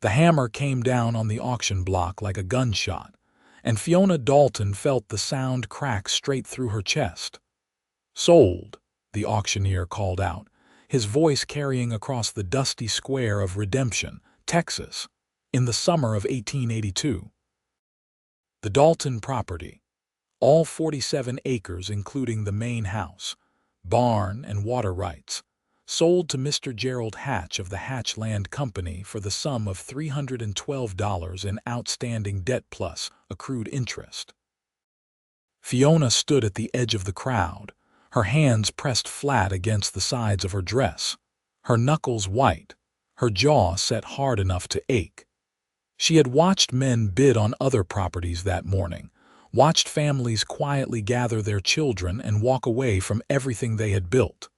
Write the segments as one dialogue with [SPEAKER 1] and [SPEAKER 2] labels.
[SPEAKER 1] The hammer came down on the auction block like a gunshot, and Fiona Dalton felt the sound crack straight through her chest. "Sold," the auctioneer called out, his voice carrying across the dusty square of Redemption, Texas, in the summer of 1882. The Dalton property, all 47 acres including the main house, barn, and water rights, sold to Mr. Gerald Hatch of the Hatch Land Company for the sum of $312 in outstanding debt plus accrued interest. Fiona stood at the edge of the crowd, her hands pressed flat against the sides of her dress, her knuckles white, her jaw set hard enough to ache. She had watched men bid on other properties that morning, watched families quietly gather their children and walk away from everything they had built.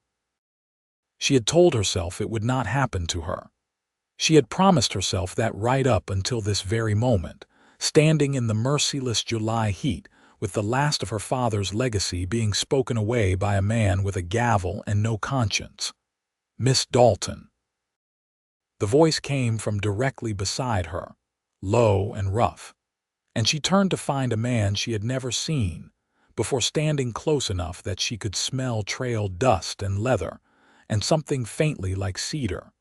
[SPEAKER 1] She had told herself it would not happen to her. She had promised herself that right up until this very moment, standing in the merciless July heat, with the last of her father's legacy being spoken away by a man with a gavel and no conscience. "Miss Dalton." The voice came from directly beside her, low and rough, and she turned to find a man she had never seen, before standing close enough that she could smell trail dust and leather, and something faintly like cedar.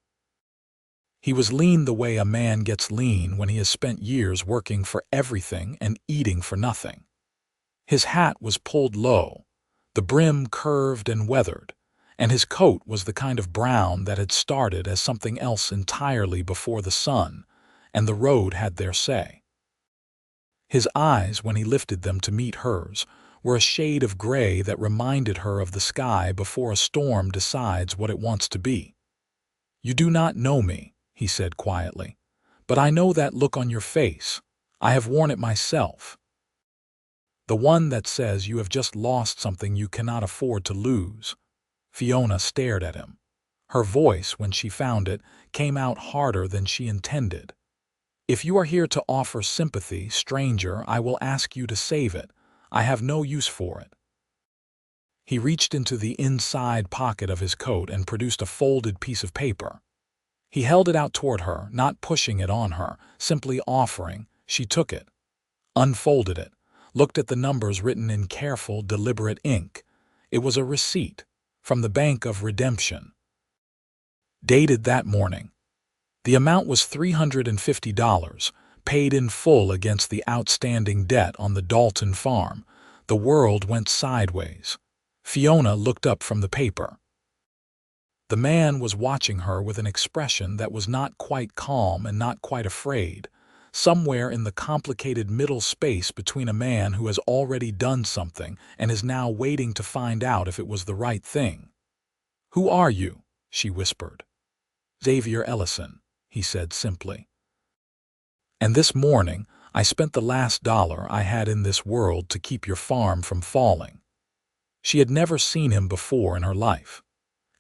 [SPEAKER 1] He was lean the way a man gets lean when he has spent years working for everything and eating for nothing. His hat was pulled low, the brim curved and weathered, and his coat was the kind of brown that had started as something else entirely before the sun and the road had their say. His eyes, when he lifted them to meet hers, were a shade of gray that reminded her of the sky before a storm decides what it wants to be. "You do not know me," he said quietly, "but I know that look on your face. I have worn it myself. The one that says you have just lost something you cannot afford to lose." Fiona stared at him. Her voice, when she found it, came out harder than she intended. "If you are here to offer sympathy, stranger, I will ask you to save it. I have no use for it." He reached into the inside pocket of his coat and produced a folded piece of paper. He held it out toward her, not pushing it on her, simply offering. She took it, unfolded it, looked at the numbers written in careful, deliberate ink. It was a receipt from the Bank of Redemption, dated that morning. The amount was $350, paid in full against the outstanding debt on the Dalton farm. The world went sideways. Fiona looked up from the paper. The man was watching her with an expression that was not quite calm and not quite afraid, somewhere in the complicated middle space between a man who has already done something and is now waiting to find out if it was the right thing. "Who are you?" she whispered. "Xavier Ellison," he said simply. "And this morning I spent the last dollar I had in this world to keep your farm from falling." She had never seen him before in her life,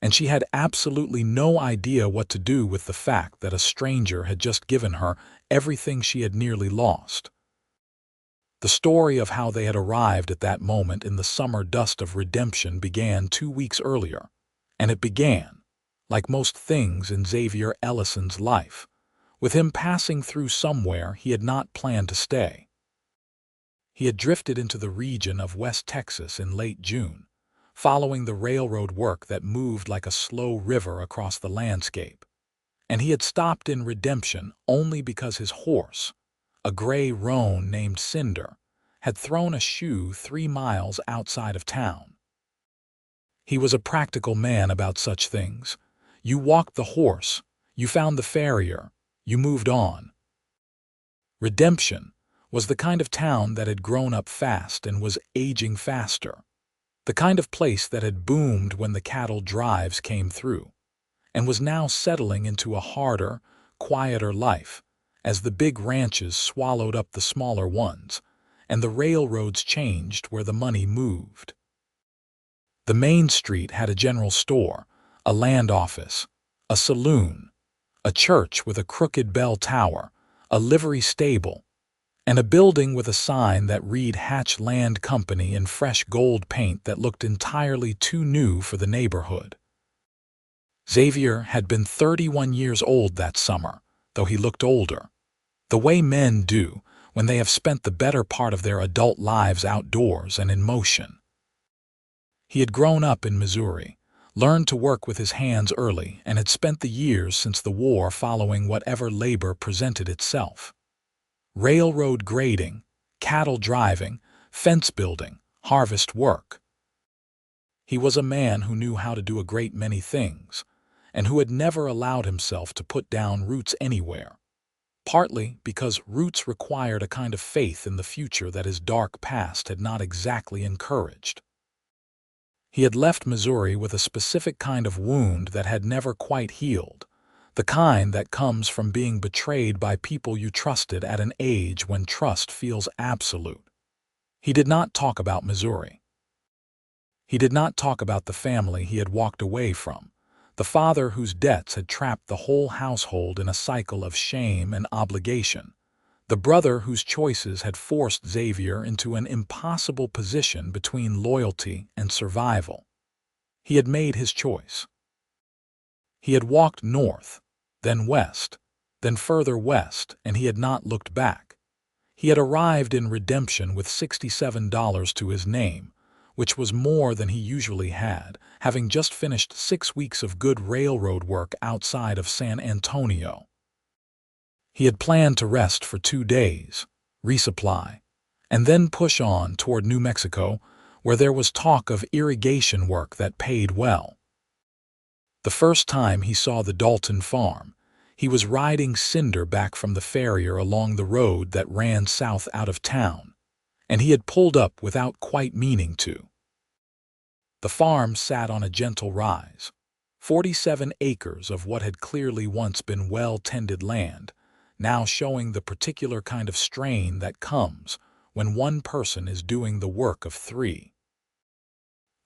[SPEAKER 1] and she had absolutely no idea what to do with the fact that a stranger had just given her everything she had nearly lost. The story of how they had arrived at that moment in the summer dust of Redemption began 2 weeks earlier, and it began, like most things in Xavier Ellison's life, with him passing through somewhere he had not planned to stay. He had drifted into the region of West Texas in late June, following the railroad work that moved like a slow river across the landscape, and he had stopped in Redemption only because his horse, a gray roan named Cinder, had thrown a shoe 3 miles outside of town. He was a practical man about such things. You walked the horse, you found the farrier, you moved on. Redemption was the kind of town that had grown up fast and was aging faster, the kind of place that had boomed when the cattle drives came through, and was now settling into a harder, quieter life as the big ranches swallowed up the smaller ones, and the railroads changed where the money moved. The main street had a general store, a land office, a saloon, a church with a crooked bell tower, a livery stable, and a building with a sign that read Hatch Land Company in fresh gold paint that looked entirely too new for the neighborhood. Xavier had been 31 years old that summer, though he looked older, the way men do when they have spent the better part of their adult lives outdoors and in motion. He had grown up in Missouri, learned to work with his hands early, and had spent the years since the war following whatever labor presented itself. Railroad grading, cattle driving, fence building, harvest work. He was a man who knew how to do a great many things, and who had never allowed himself to put down roots anywhere, partly because roots required a kind of faith in the future that his dark past had not exactly encouraged. He had left Missouri with a specific kind of wound that had never quite healed, the kind that comes from being betrayed by people you trusted at an age when trust feels absolute. He did not talk about Missouri. He did not talk about the family he had walked away from, the father whose debts had trapped the whole household in a cycle of shame and obligation, the brother whose choices had forced Xavier into an impossible position between loyalty and survival. He had made his choice. He had walked north, then west, then further west, and he had not looked back. He had arrived in redemption with $67 to his name, which was more than he usually had, having just finished 6 weeks of good railroad work outside of San Antonio. He had planned to rest for 2 days, resupply, and then push on toward New Mexico, where there was talk of irrigation work that paid well. The first time he saw the Dalton farm, he was riding Cinder back from the farrier along the road that ran south out of town, and he had pulled up without quite meaning to. The farm sat on a gentle rise, 47 acres of what had clearly once been well-tended land, now showing the particular kind of strain that comes when one person is doing the work of 3.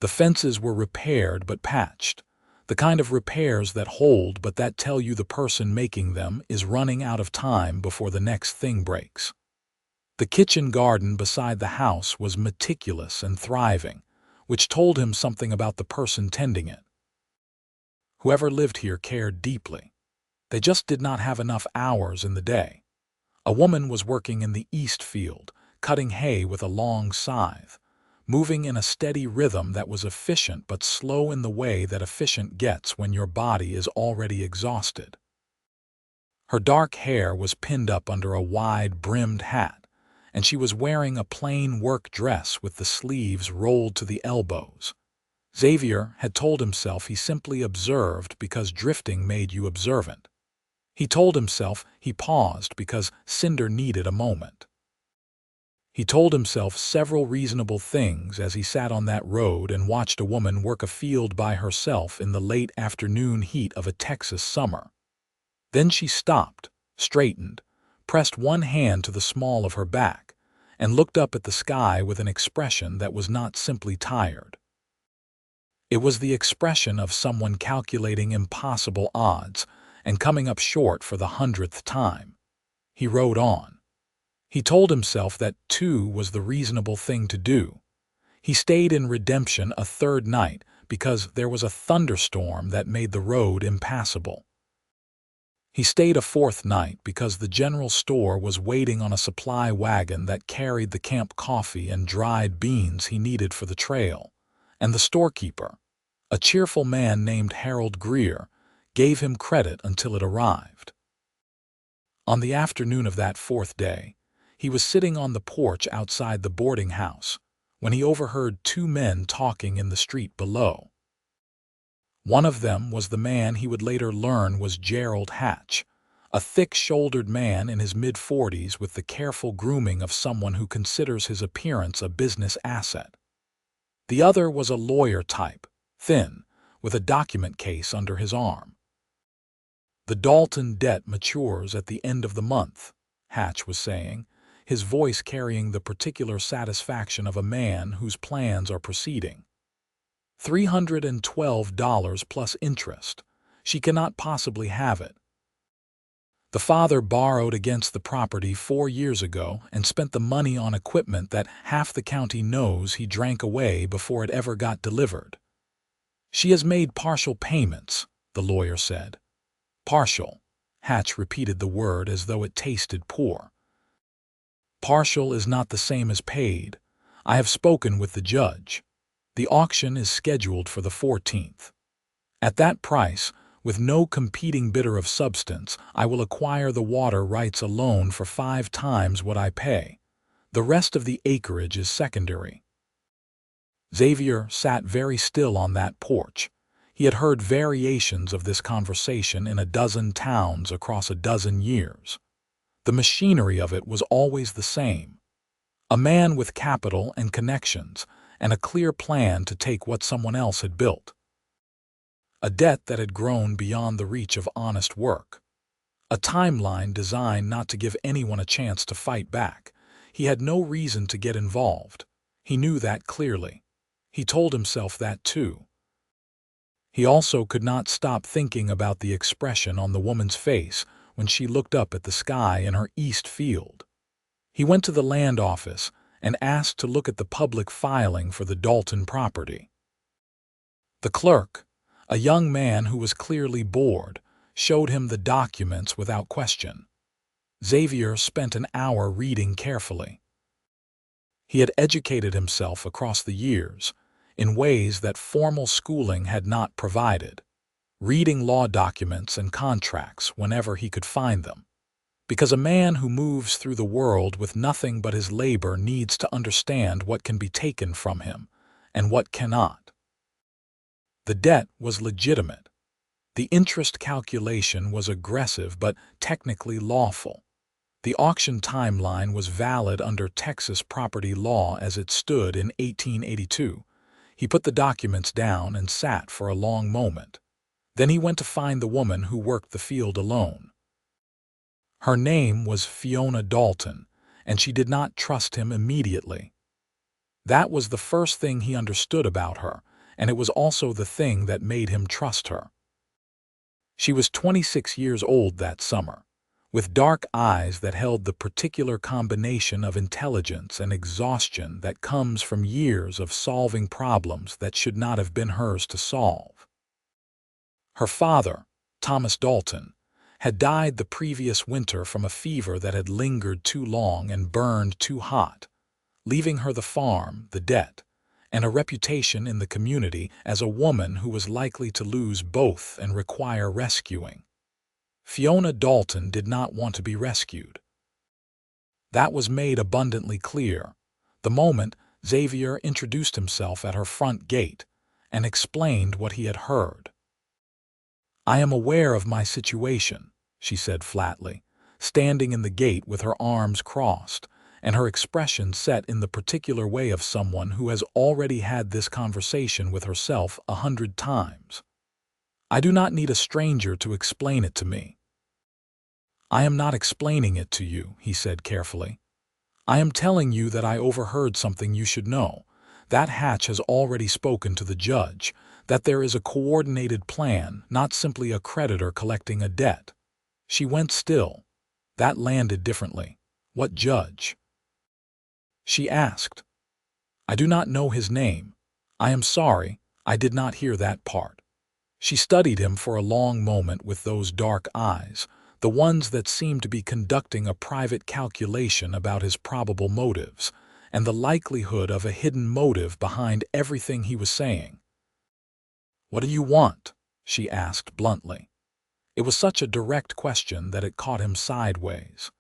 [SPEAKER 1] The fences were repaired but patched, the kind of repairs that hold but that tell you the person making them is running out of time before the next thing breaks. The kitchen garden beside the house was meticulous and thriving, which told him something about the person tending it. Whoever lived here cared deeply. They just did not have enough hours in the day. A woman was working in the east field, cutting hay with a long scythe, moving in a steady rhythm that was efficient but slow in the way that efficient gets when your body is already exhausted. Her dark hair was pinned up under a wide-brimmed hat, and she was wearing a plain work dress with the sleeves rolled to the elbows. Xavier had told himself he simply observed because drifting made you observant. He told himself he paused because Cinder needed a moment. He told himself several reasonable things as he sat on that road and watched a woman work a field by herself in the late afternoon heat of a Texas summer. Then she stopped, straightened, pressed one hand to the small of her back, and looked up at the sky with an expression that was not simply tired. It was the expression of someone calculating impossible odds and coming up short for the 100th time. He rode on. He told himself that 2 was the reasonable thing to do. He stayed in Redemption a 3rd night because there was a thunderstorm that made the road impassable. He stayed a 4th night because the general store was waiting on a supply wagon that carried the camp coffee and dried beans he needed for the trail, and the storekeeper, a cheerful man named Harold Greer, gave him credit until it arrived. On the afternoon of that 4th day, he was sitting on the porch outside the boarding house when he overheard 2 men talking in the street below. One of them was the man he would later learn was Gerald Hatch, a thick-shouldered man in his mid-40s with the careful grooming of someone who considers his appearance a business asset. The other was a lawyer type, thin, with a document case under his arm. "The Dalton debt matures at the end of the month," Hatch was saying, his voice carrying the particular satisfaction of a man whose plans are proceeding. $312 plus interest. She cannot possibly have it. The father borrowed against the property 4 years ago and spent the money on equipment that half the county knows he drank away before it ever got delivered. She has made partial payments, the lawyer said. Partial, Hatch repeated the word as though it tasted poor. Partial is not the same as paid. I have spoken with the judge. The auction is scheduled for the 14th. At that price, with no competing bidder of substance, I will acquire the water rights alone for 5 times what I pay. The rest of the acreage is secondary. Xavier sat very still on that porch. He had heard variations of this conversation in a dozen towns across a dozen years. The machinery of it was always the same. A man with capital and connections, and a clear plan to take what someone else had built. A debt that had grown beyond the reach of honest work. A timeline designed not to give anyone a chance to fight back. He had no reason to get involved. He knew that clearly. He told himself that too. He also could not stop thinking about the expression on the woman's face when she looked up at the sky in her east field. He went to the land office and asked to look at the public filing for the Dalton property. The clerk, a young man who was clearly bored, showed him the documents without question. Xavier spent an hour reading carefully. He had educated himself across the years in ways that formal schooling had not provided, reading law documents and contracts whenever he could find them, because a man who moves through the world with nothing but his labor needs to understand what can be taken from him and what cannot. The debt was legitimate. The interest calculation was aggressive but technically lawful. The auction timeline was valid under Texas property law as it stood in 1882. He put the documents down and sat for a long moment. Then he went to find the woman who worked the field alone. Her name was Fiona Dalton, and she did not trust him immediately. That was the first thing he understood about her, and it was also the thing that made him trust her. She was 26 years old that summer, with dark eyes that held the particular combination of intelligence and exhaustion that comes from years of solving problems that should not have been hers to solve. Her father, Thomas Dalton, had died the previous winter from a fever that had lingered too long and burned too hot, leaving her the farm, the debt, and a reputation in the community as a woman who was likely to lose both and require rescuing. Fiona Dalton did not want to be rescued. That was made abundantly clear the moment Xavier introduced himself at her front gate and explained what he had heard. "I am aware of my situation," she said flatly, standing in the gate with her arms crossed, and her expression set in the particular way of someone who has already had this conversation with herself 100 times. "I do not need a stranger to explain it to me." "I am not explaining it to you," he said carefully. "I am telling you that I overheard something you should know, that Hatch has already spoken to the judge, that there is a coordinated plan, not simply a creditor collecting a debt." She went still. That landed differently. "What judge?" she asked. "I do not know his name. I am sorry, I did not hear that part." She studied him for a long moment with those dark eyes, the ones that seemed to be conducting a private calculation about his probable motives, and the likelihood of a hidden motive behind everything he was saying. "What do you want?" she asked bluntly. It was such a direct question that it caught him sideways.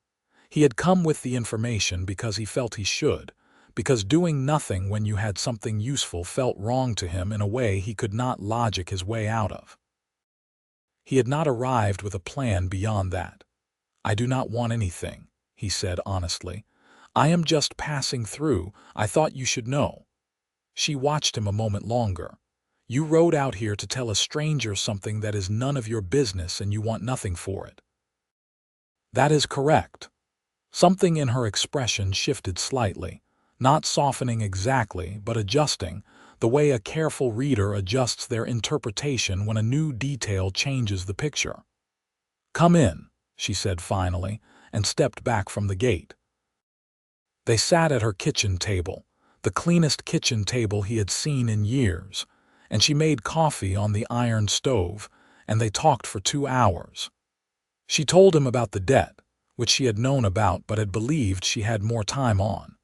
[SPEAKER 1] He had come with the information because he felt he should, because doing nothing when you had something useful felt wrong to him in a way he could not logic his way out of. He had not arrived with a plan beyond that. "I do not want anything," he said honestly. "I am just passing through. I thought you should know." She watched him a moment longer. "You rode out here to tell a stranger something that is none of your business and you want nothing for it." "That is correct." Something in her expression shifted slightly, not softening exactly, but adjusting, the way a careful reader adjusts their interpretation when a new detail changes the picture. "Come in," she said finally, and stepped back from the gate. They sat at her kitchen table, the cleanest kitchen table he had seen in years, and she made coffee on the iron stove, and they talked for 2 hours. She told him about the debt, which she had known about but had believed she had more time on.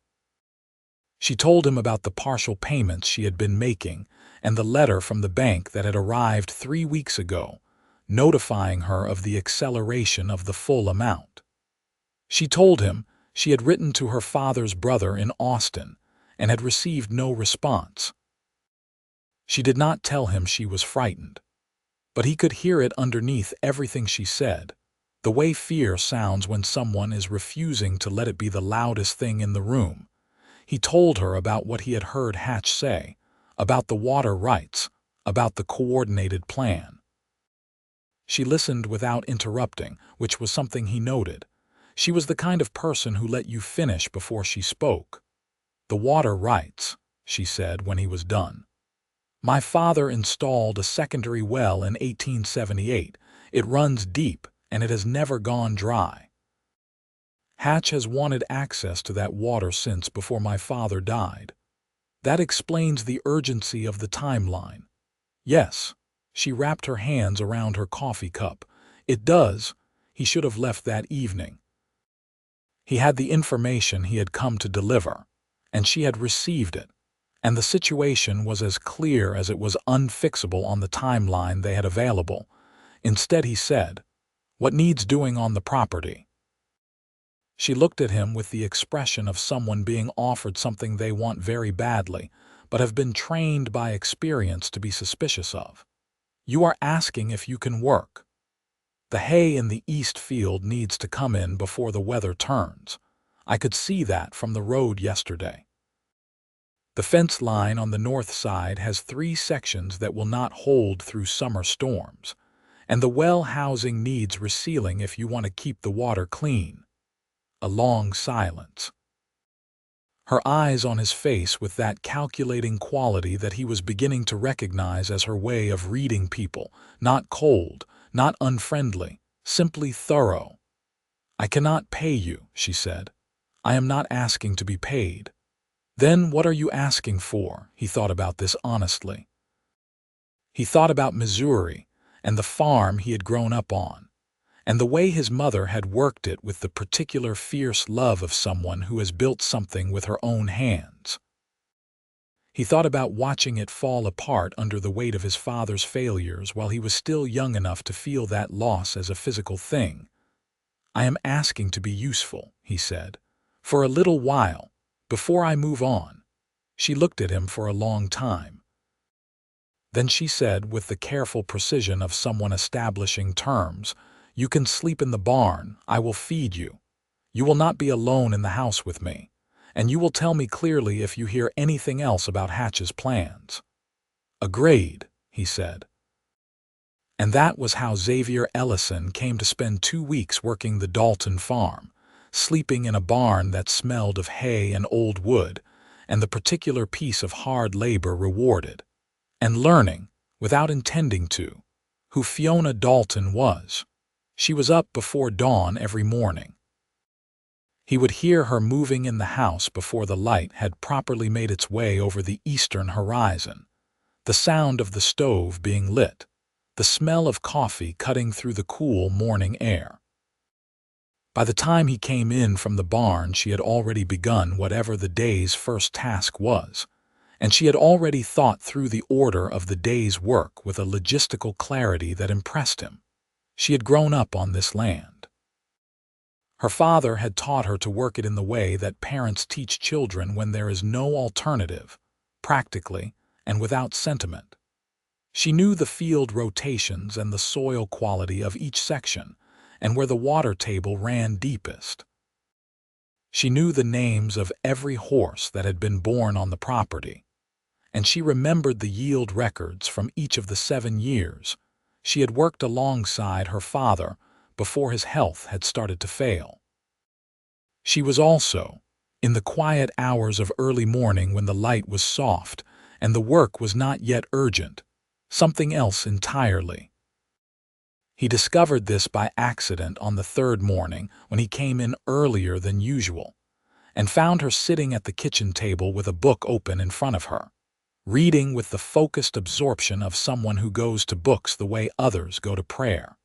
[SPEAKER 1] She told him about the partial payments she had been making and the letter from the bank that had arrived 3 weeks ago, notifying her of the acceleration of the full amount. She told him she had written to her father's brother in Austin and had received no response. She did not tell him she was frightened, but he could hear it underneath everything she said, the way fear sounds when someone is refusing to let it be the loudest thing in the room. He told her about what he had heard Hatch say, about the water rights, about the coordinated plan. She listened without interrupting, which was something he noted. She was the kind of person who let you finish before she spoke. "The water rights," she said when he was done. "My father installed a secondary well in 1878. It runs deep, and it has never gone dry. Hatch has wanted access to that water since before my father died. That explains the urgency of the timeline." "Yes." She wrapped her hands around her coffee cup. "It does. He should have left that evening. He had the information he had come to deliver, and she had received it, and the situation was as clear as it was unfixable on the timeline they had available. Instead, he said, 'What needs doing on the property?'" She looked at him with the expression of someone being offered something they want very badly, but have been trained by experience to be suspicious of. "You are asking if you can work. The hay in the east field needs to come in before the weather turns. I could see that from the road yesterday. The fence line on the north side has 3 sections that will not hold through summer storms, and the well housing needs resealing if you want to keep the water clean." A long silence. Her eyes on his face with that calculating quality that he was beginning to recognize as her way of reading people, not cold, not unfriendly, simply thorough. "I cannot pay you," she said. "I am not asking to be paid." "Then what are you asking for?" He thought about this honestly. He thought about Missouri and the farm he had grown up on, and the way his mother had worked it with the particular fierce love of someone who has built something with her own hands. He thought about watching it fall apart under the weight of his father's failures while he was still young enough to feel that loss as a physical thing. "I am asking to be useful," he said, "for a little while, before I move on." She looked at him for a long time. Then she said, with the careful precision of someone establishing terms, "You can sleep in the barn. I will feed you. You will not be alone in the house with me, and you will tell me clearly if you hear anything else about Hatch's plans." "Agreed," he said. And that was how Xavier Ellison came to spend 2 weeks working the Dalton farm, sleeping in a barn that smelled of hay and old wood, and the particular piece of hard labor rewarded, and learning, without intending to, who Fiona Dalton was. She was up before dawn every morning. He would hear her moving in the house before the light had properly made its way over the eastern horizon, the sound of the stove being lit, the smell of coffee cutting through the cool morning air. By the time he came in from the barn, she had already begun whatever the day's first task was, and she had already thought through the order of the day's work with a logistical clarity that impressed him. She had grown up on this land. Her father had taught her to work it in the way that parents teach children when there is no alternative, practically and without sentiment. She knew the field rotations and the soil quality of each section, and where the water table ran deepest. She knew the names of every horse that had been born on the property, and she remembered the yield records from each of the 7 years. She had worked alongside her father before his health had started to fail. She was also, in the quiet hours of early morning when the light was soft and the work was not yet urgent, something else entirely. He discovered this by accident on the 3rd morning when he came in earlier than usual, and found her sitting at the kitchen table with a book open in front of her, reading with the focused absorption of someone who goes to books the way others go to prayer.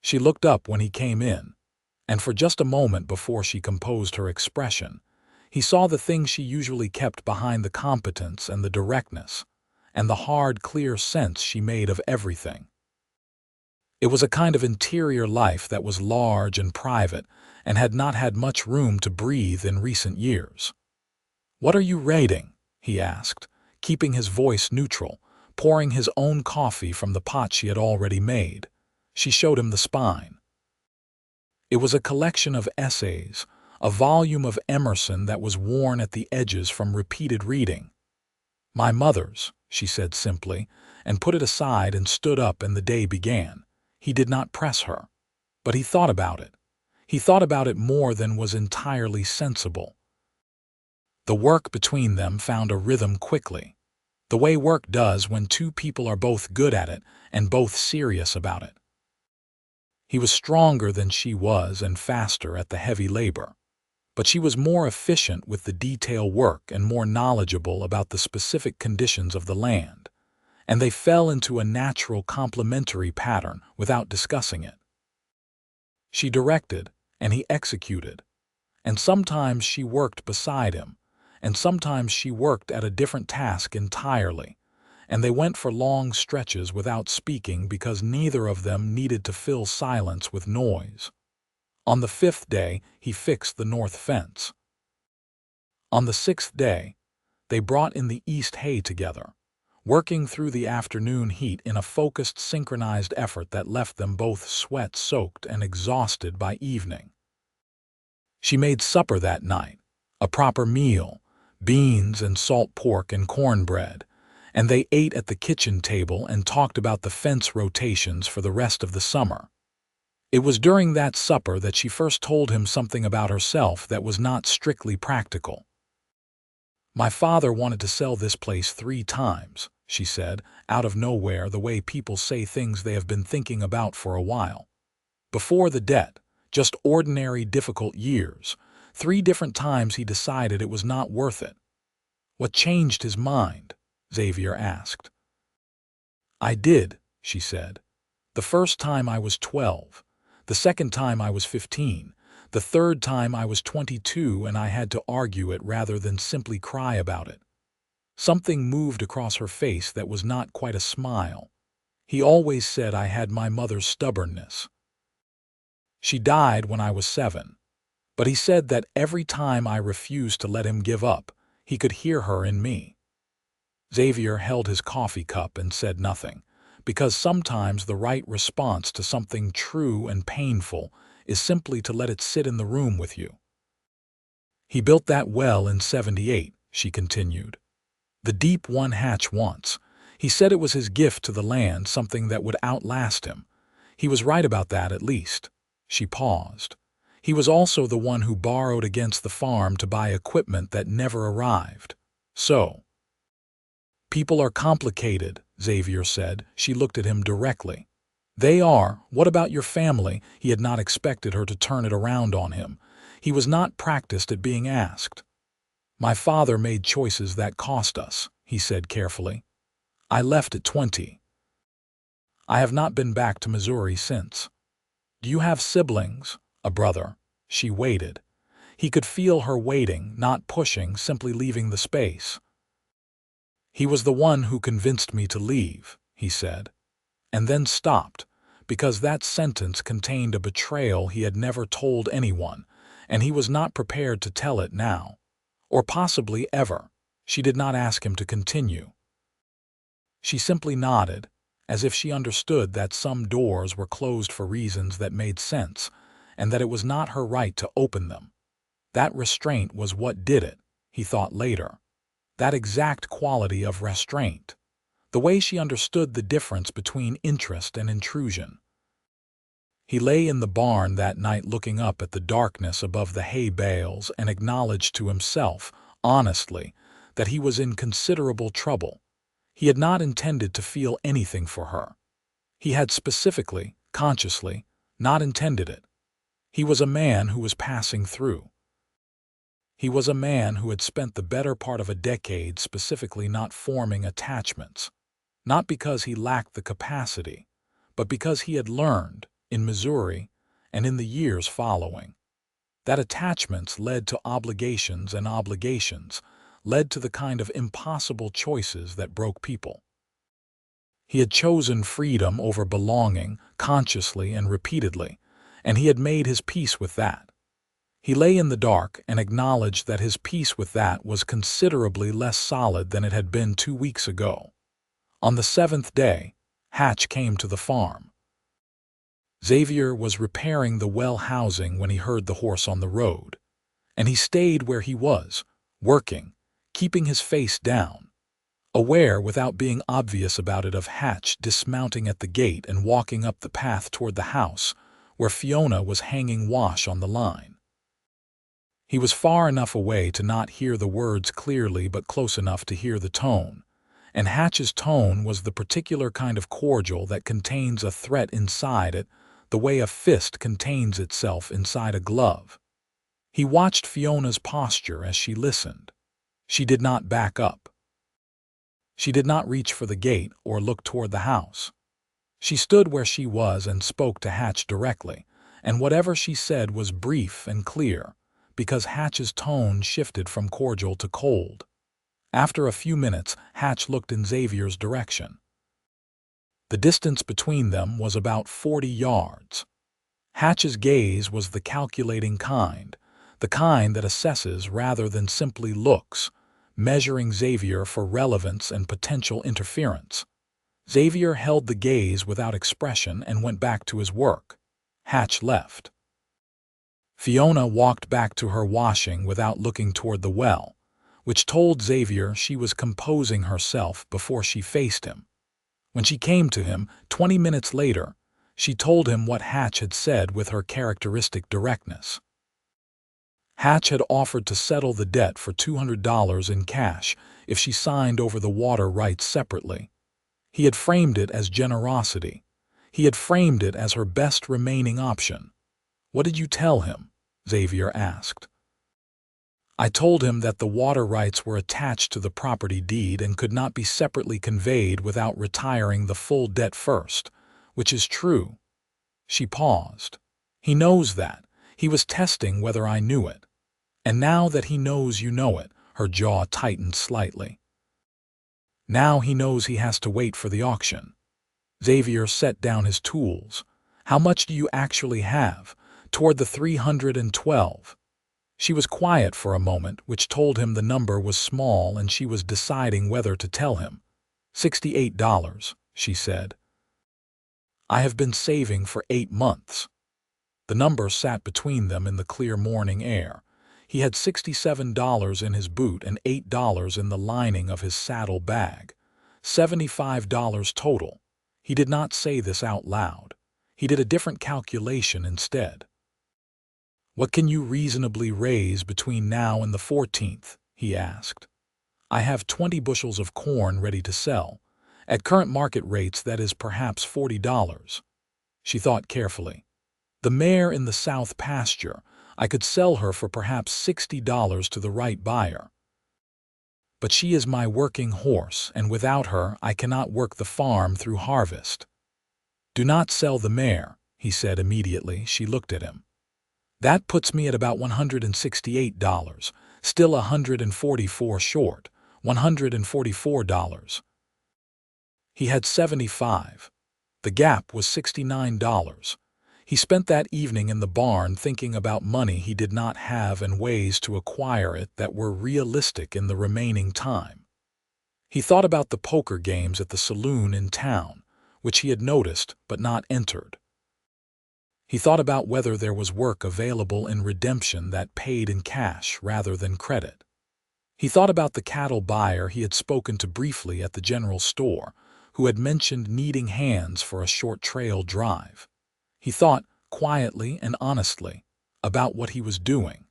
[SPEAKER 1] She looked up when he came in, and for just a moment before she composed her expression, he saw the thing she usually kept behind the competence and the directness, and the hard, clear sense she made of everything. It was a kind of interior life that was large and private and had not had much room to breathe in recent years. "What are you raiding?" he asked, keeping his voice neutral, pouring his own coffee from the pot she had already made. She showed him the spine. It was a collection of essays, a volume of Emerson that was worn at the edges from repeated reading. "My mother's," she said simply, and put it aside and stood up, and the day began. He did not press her, but he thought about it. He thought about it more than was entirely sensible. The work between them found a rhythm quickly, the way work does when two people are both good at it and both serious about it. He was stronger than she was and faster at the heavy labor, but she was more efficient with the detail work and more knowledgeable about the specific conditions of the land, and they fell into a natural complementary pattern without discussing it. She directed, and he executed, and sometimes she worked beside him, and sometimes she worked at a different task entirely, and they went for long stretches without speaking because neither of them needed to fill silence with noise. On the 5th day, he fixed the north fence. On the 6th day, they brought in the east hay together, working through the afternoon heat in a focused, synchronized effort that left them both sweat-soaked and exhausted by evening. She made supper that night, a proper meal, beans and salt pork and cornbread, and they ate at the kitchen table and talked about the fence rotations for the rest of the summer. It was during that supper that she first told him something about herself that was not strictly practical. "My father wanted to sell this place 3 times, she said, out of nowhere, the way people say things they have been thinking about for a while. Before the debt, just ordinary difficult years, 3 different times he decided it was not worth it." "What changed his mind?" Xavier asked. "I did," she said. "The first time I was 12, the second time I was 15, the third time I was 22, and I had to argue it rather than simply cry about it." Something moved across her face that was not quite a smile. "He always said I had my mother's stubbornness. She died when I was 7, but he said that every time I refused to let him give up, he could hear her in me." Xavier held his coffee cup and said nothing, because sometimes the right response to something true and painful is simply to let it sit in the room with you. "He built that well in 78, she continued. "The deep one hatch once. He said it was his gift to the land, something that would outlast him. He was right about that, at least." She paused. "He was also the one who borrowed against the farm to buy equipment that never arrived. So, people are complicated," Xavier said. She looked at him directly. "They are. What about your family?" He had not expected her to turn it around on him. He was not practiced at being asked. "My father made choices that cost us," he said carefully. "I left at 20. I have not been back to Missouri since." "Do you have siblings? A brother?" She waited. He could feel her waiting, not pushing, simply leaving the space. "He was the one who convinced me to leave," he said, and then stopped, because that sentence contained a betrayal he had never told anyone, and he was not prepared to tell it now, or possibly ever. She did not ask him to continue. She simply nodded, as if she understood that some doors were closed for reasons that made sense, and that it was not her right to open them. That restraint was what did it, he thought later. That exact quality of restraint. The way she understood the difference between interest and intrusion. He lay in the barn that night looking up at the darkness above the hay bales and acknowledged to himself, honestly, that he was in considerable trouble. He had not intended to feel anything for her. He had specifically, consciously, not intended it. He was a man who was passing through. He was a man who had spent the better part of a decade specifically not forming attachments, not because he lacked the capacity, but because he had learned, in Missouri, and in the years following. That attachments led to obligations, and obligations led to the kind of impossible choices that broke people. He had chosen freedom over belonging, consciously and repeatedly, and he had made his peace with that. He lay in the dark and acknowledged that his peace with that was considerably less solid than it had been 2 weeks ago. On the 7th day, Hatch came to the farm. Xavier was repairing the well housing when he heard the horse on the road, and he stayed where he was, working, keeping his face down, aware without being obvious about it of Hatch dismounting at the gate and walking up the path toward the house, where Fiona was hanging wash on the line. He was far enough away to not hear the words clearly but close enough to hear the tone, and Hatch's tone was the particular kind of cordial that contains a threat inside it, the way a fist contains itself inside a glove. He watched Fiona's posture as she listened. She did not back up. She did not reach for the gate or look toward the house. She stood where she was and spoke to Hatch directly, and whatever she said was brief and clear, because Hatch's tone shifted from cordial to cold. After a few minutes, Hatch looked in Xavier's direction. The distance between them was about 40 yards. Hatch's gaze was the calculating kind, the kind that assesses rather than simply looks, measuring Xavier for relevance and potential interference. Xavier held the gaze without expression and went back to his work. Hatch left. Fiona walked back to her washing without looking toward the well, which told Xavier she was composing herself before she faced him. When she came to him 20 minutes later, she told him what Hatch had said with her characteristic directness. Hatch had offered to settle the debt for $200 in cash if she signed over the water rights separately. He had framed it as generosity. He had framed it as her best remaining option. "What did you tell him?" Xavier asked. "I told him that the water rights were attached to the property deed and could not be separately conveyed without retiring the full debt first, which is true." She paused. "He knows that. He was testing whether I knew it. And now that he knows you know it," her jaw tightened slightly. "Now he knows he has to wait for the auction." Xavier set down his tools. "How much do you actually have?" "Toward the 312. She was quiet for a moment, which told him the number was small and she was deciding whether to tell him. $68, she said. "I have been saving for 8 months. The number sat between them in the clear morning air. He had $67 in his boot and $8 in the lining of his saddle bag. $75 total. He did not say this out loud. He did a different calculation instead. "What can you reasonably raise between now and the 14th? He asked. "I have 20 bushels of corn ready to sell. At current market rates, that is perhaps $40. She thought carefully. "The mare in the south pasture, I could sell her for perhaps $60 to the right buyer. But she is my working horse, and without her I cannot work the farm through harvest." "Do not sell the mare," he said immediately. She looked at him. "That puts me at about $168, still $144 short, $144. He had $75. The gap was $69. He spent that evening in the barn thinking about money he did not have and ways to acquire it that were realistic in the remaining time. He thought about the poker games at the saloon in town, which he had noticed but not entered. He thought about whether there was work available in redemption that paid in cash rather than credit. He thought about the cattle buyer he had spoken to briefly at the general store, who had mentioned needing hands for a short trail drive. He thought, quietly and honestly, about what he was doing.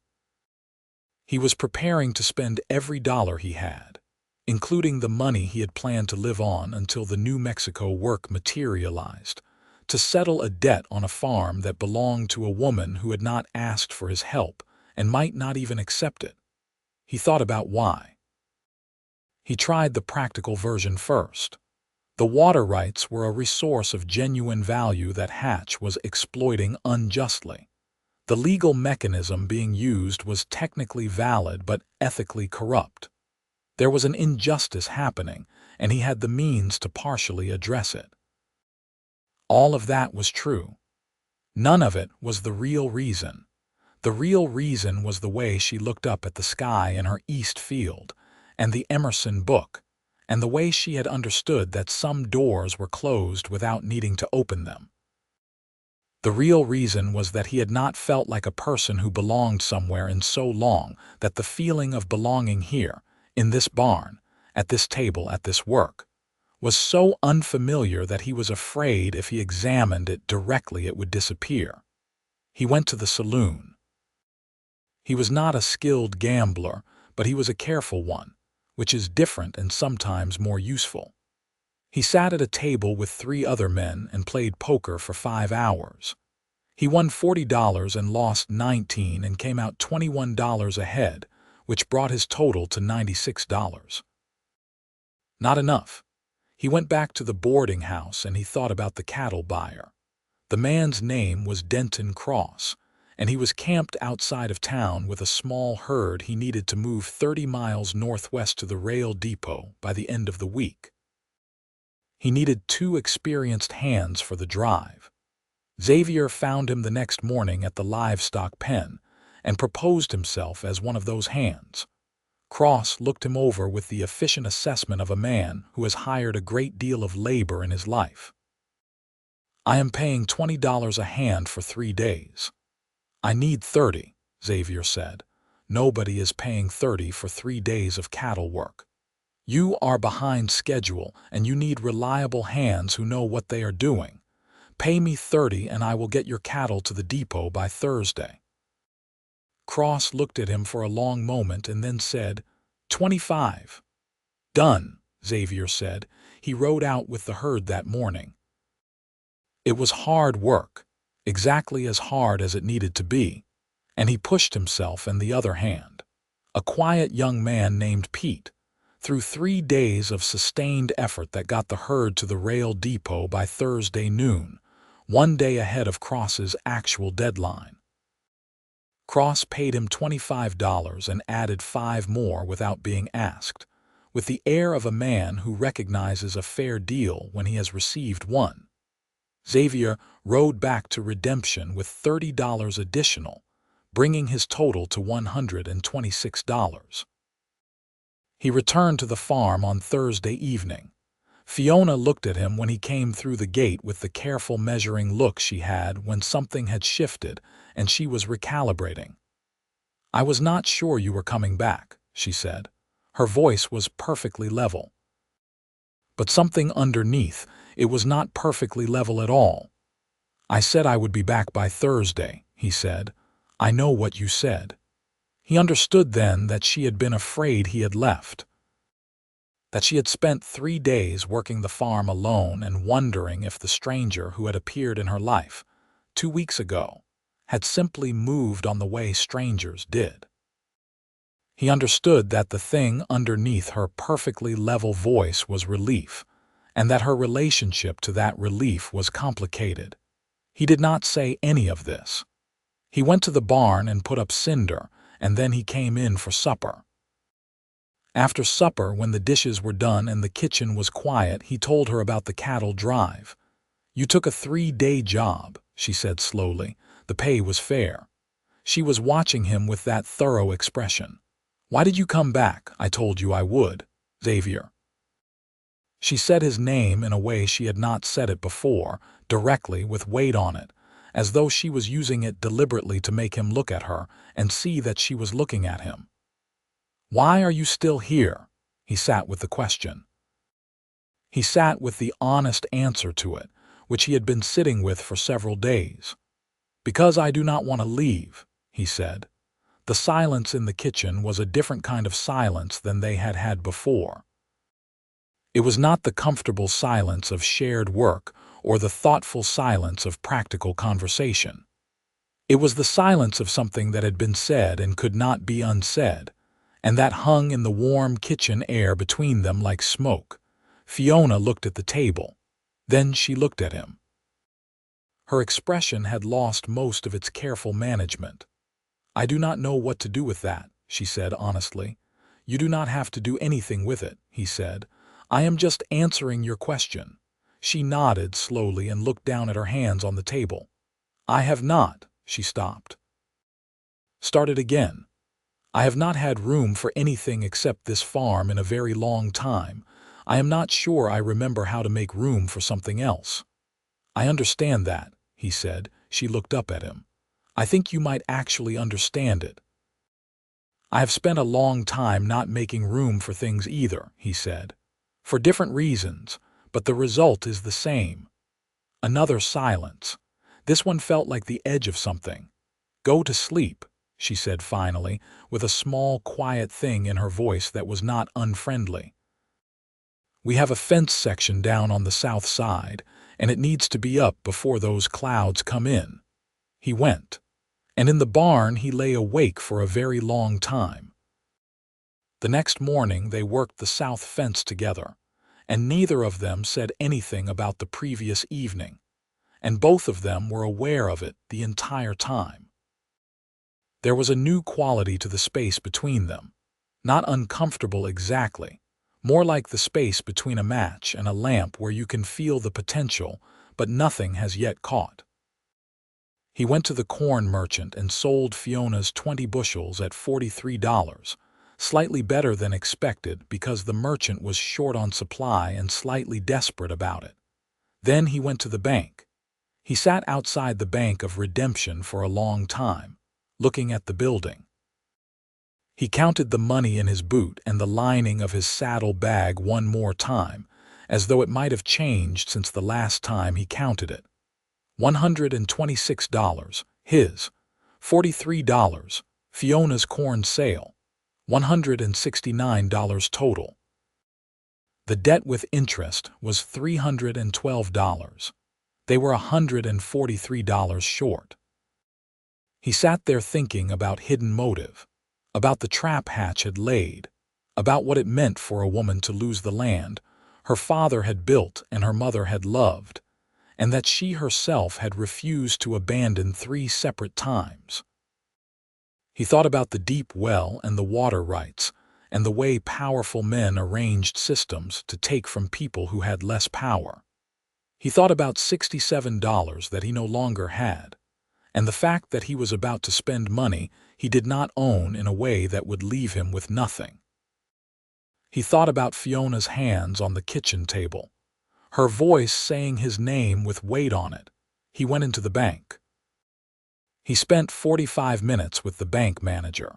[SPEAKER 1] He was preparing to spend every dollar he had, including the money he had planned to live on until the New Mexico work materialized, to settle a debt on a farm that belonged to a woman who had not asked for his help and might not even accept it. He thought about why. He tried the practical version first. The water rights were a resource of genuine value that Hatch was exploiting unjustly. The legal mechanism being used was technically valid but ethically corrupt. There was an injustice happening, and he had the means to partially address it. All of that was true. None of it was the real reason. The real reason was the way she looked up at the sky in her east field, and the Emerson book, and the way she had understood that some doors were closed without needing to open them. The real reason was that he had not felt like a person who belonged somewhere in so long that the feeling of belonging here, in this barn, at this table, at this work, was so unfamiliar that he was afraid if he examined it directly it would disappear. He went to the saloon. He was not a skilled gambler, but he was a careful one, which is different and sometimes more useful. He sat at a table with 3 other men and played poker for 5 hours. He won $40 and lost $19 and came out $21 ahead, which brought his total to $96. Not enough. He went back to the boarding house and he thought about the cattle buyer. The man's name was Denton Cross, and he was camped outside of town with a small herd he needed to move 30 miles northwest to the rail depot by the end of the week. He needed 2 experienced hands for the drive. Xavier found him the next morning at the livestock pen and proposed himself as one of those hands. Cross looked him over with the efficient assessment of a man who has hired a great deal of labor in his life. "I am paying $20 a hand for 3 days. "I need 30, Xavier said. "Nobody is paying 30 for 3 days of cattle work. You are behind schedule, and you need reliable hands who know what they are doing. Pay me 30 and I will get your cattle to the depot by Thursday." Cross looked at him for a long moment and then said, "25. "Done," Xavier said. He rode out with the herd that morning. It was hard work, exactly as hard as it needed to be, and he pushed himself and the other hand, a quiet young man named Pete, through 3 days of sustained effort that got the herd to the rail depot by Thursday noon, 1 day ahead of Cross's actual deadline. Cross paid him $25 and added 5 more without being asked, with the air of a man who recognizes a fair deal when he has received one. Xavier rode back to Redemption with $30 additional, bringing his total to $126. He returned to the farm on Thursday evening. Fiona looked at him when he came through the gate with the careful measuring look she had when something had shifted and she was recalibrating. "I was not sure you were coming back," she said. Her voice was perfectly level. But something underneath, it was not perfectly level at all. "I said I would be back by Thursday," he said. "I know what you said." He understood then that she had been afraid he had left, that she had spent 3 days working the farm alone and wondering if the stranger who had appeared in her life 2 weeks ago had simply moved on the way strangers did. He understood that the thing underneath her perfectly level voice was relief, and that her relationship to that relief was complicated. He did not say any of this. He went to the barn and put up cinder, and then he came in for supper. After supper, when the dishes were done and the kitchen was quiet, he told her about the cattle drive. "You took a 3-day job," she said slowly. "The pay was fair." She was watching him with that thorough expression. "Why did you come back?" "I told you I would, Xavier." She said his name in a way she had not said it before, directly, with weight on it, as though she was using it deliberately to make him look at her and see that she was looking at him. "Why are you still here?" He sat with the question. He sat with the honest answer to it, which he had been sitting with for several days. "Because I do not want to leave," he said. The silence in the kitchen was a different kind of silence than they had had before. It was not the comfortable silence of shared work or the thoughtful silence of practical conversation. It was the silence of something that had been said and could not be unsaid, and that hung in the warm kitchen air between them like smoke, Fiona looked at the table. Then she looked at him. Her expression had lost most of its careful management. "I do not know what to do with that," she said honestly. "You do not have to do anything with it," he said. "I am just answering your question." She nodded slowly and looked down at her hands on the table. "I have not," she stopped. Started again. "I have not had room for anything except this farm in a very long time. I am not sure I remember how to make room for something else." "I understand that," he said. She looked up at him. "I think you might actually understand it." "I have spent a long time not making room for things either," he said. "For different reasons, but the result is the same." Another silence. This one felt like the edge of something. "Go to sleep," she said finally, with a small, quiet thing in her voice that was not unfriendly. "We have a fence section down on the south side, and it needs to be up before those clouds come in." He went, and in the barn he lay awake for a very long time. The next morning they worked the south fence together, and neither of them said anything about the previous evening, and both of them were aware of it the entire time. There was a new quality to the space between them, not uncomfortable exactly, more like the space between a match and a lamp where you can feel the potential, but nothing has yet caught. He went to the corn merchant and sold Fiona's 20 bushels at $43, slightly better than expected because the merchant was short on supply and slightly desperate about it. Then he went to the bank. He sat outside the Bank of Redemption for a long time, looking at the building. He counted the money in his boot and the lining of his saddle bag one more time, as though it might have changed since the last time he counted it. $126, his. $43, Fiona's corn sale. $169 total. The debt with interest was $312. They were $143 short. He sat there thinking about hidden motive, about the trap Hatch had laid, about what it meant for a woman to lose the land her father had built and her mother had loved, and that she herself had refused to abandon 3 separate times. He thought about the deep well and the water rights, and the way powerful men arranged systems to take from people who had less power. He thought about $67 that he no longer had, and the fact that he was about to spend money he did not own in a way that would leave him with nothing. He thought about Fiona's hands on the kitchen table, her voice saying his name with weight on it. He went into the bank. He spent 45 minutes with the bank manager,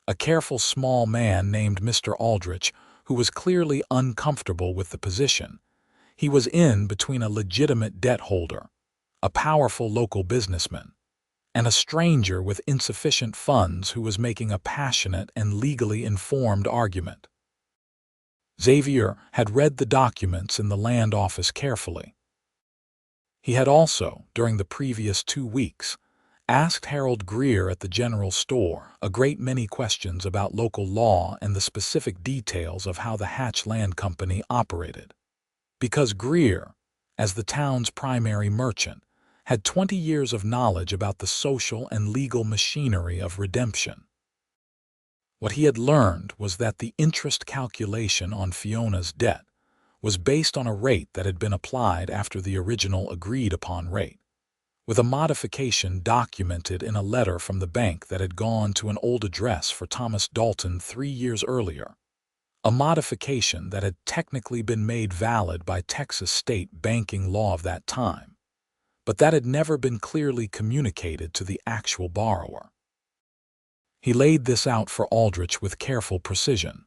[SPEAKER 1] a careful small man named Mr. Aldrich, who was clearly uncomfortable with the position. He was in between a legitimate debt holder, a powerful local businessman, and a stranger with insufficient funds who was making a passionate and legally informed argument. Xavier had read the documents in the land office carefully. He had also, during the previous 2 weeks, asked Harold Greer at the general store a great many questions about local law and the specific details of how the Hatch Land Company operated. Because Greer, as the town's primary merchant, had 20 years of knowledge about the social and legal machinery of redemption. What he had learned was that the interest calculation on Fiona's debt was based on a rate that had been applied after the original agreed-upon rate, with a modification documented in a letter from the bank that had gone to an old address for Thomas Dalton 3 years earlier, a modification that had technically been made valid by Texas state banking law of that time, but that had never been clearly communicated to the actual borrower. He laid this out for Aldrich with careful precision.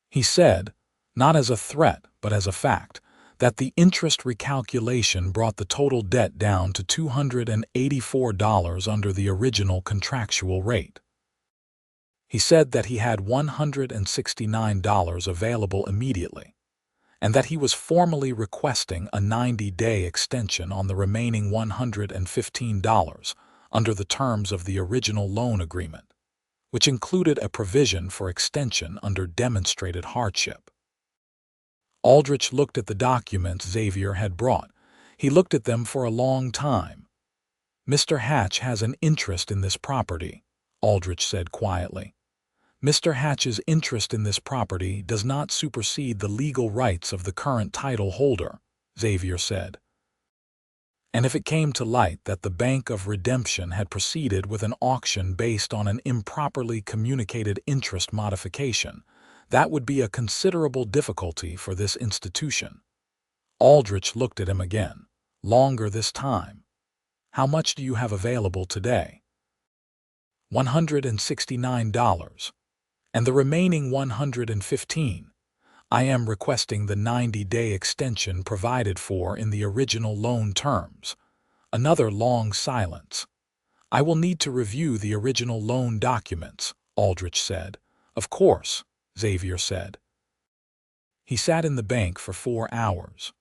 [SPEAKER 1] He said, not as a threat but as a fact, that the interest recalculation brought the total debt down to $284 under the original contractual rate. He said that he had $169 available immediately, and that he was formally requesting a 90-day extension on the remaining $115 under the terms of the original loan agreement, which included a provision for extension under demonstrated hardship. Aldrich looked at the documents Xavier had brought. He looked at them for a long time. "Mr. Hatch has an interest in this property," Aldrich said quietly. "Mr. Hatch's interest in this property does not supersede the legal rights of the current title holder," Xavier said. And if it came to light that the Bank of Redemption had proceeded with an auction based on an improperly communicated interest modification, that would be a considerable difficulty for this institution. Aldrich looked at him again, longer this time. "How much do you have available today?" $169. "And the remaining 115. I am requesting the 90-day extension provided for in the original loan terms." Another long silence. "I will need to review the original loan documents," Aldrich said. "Of course," Xavier said. He sat in the bank for 4 hours.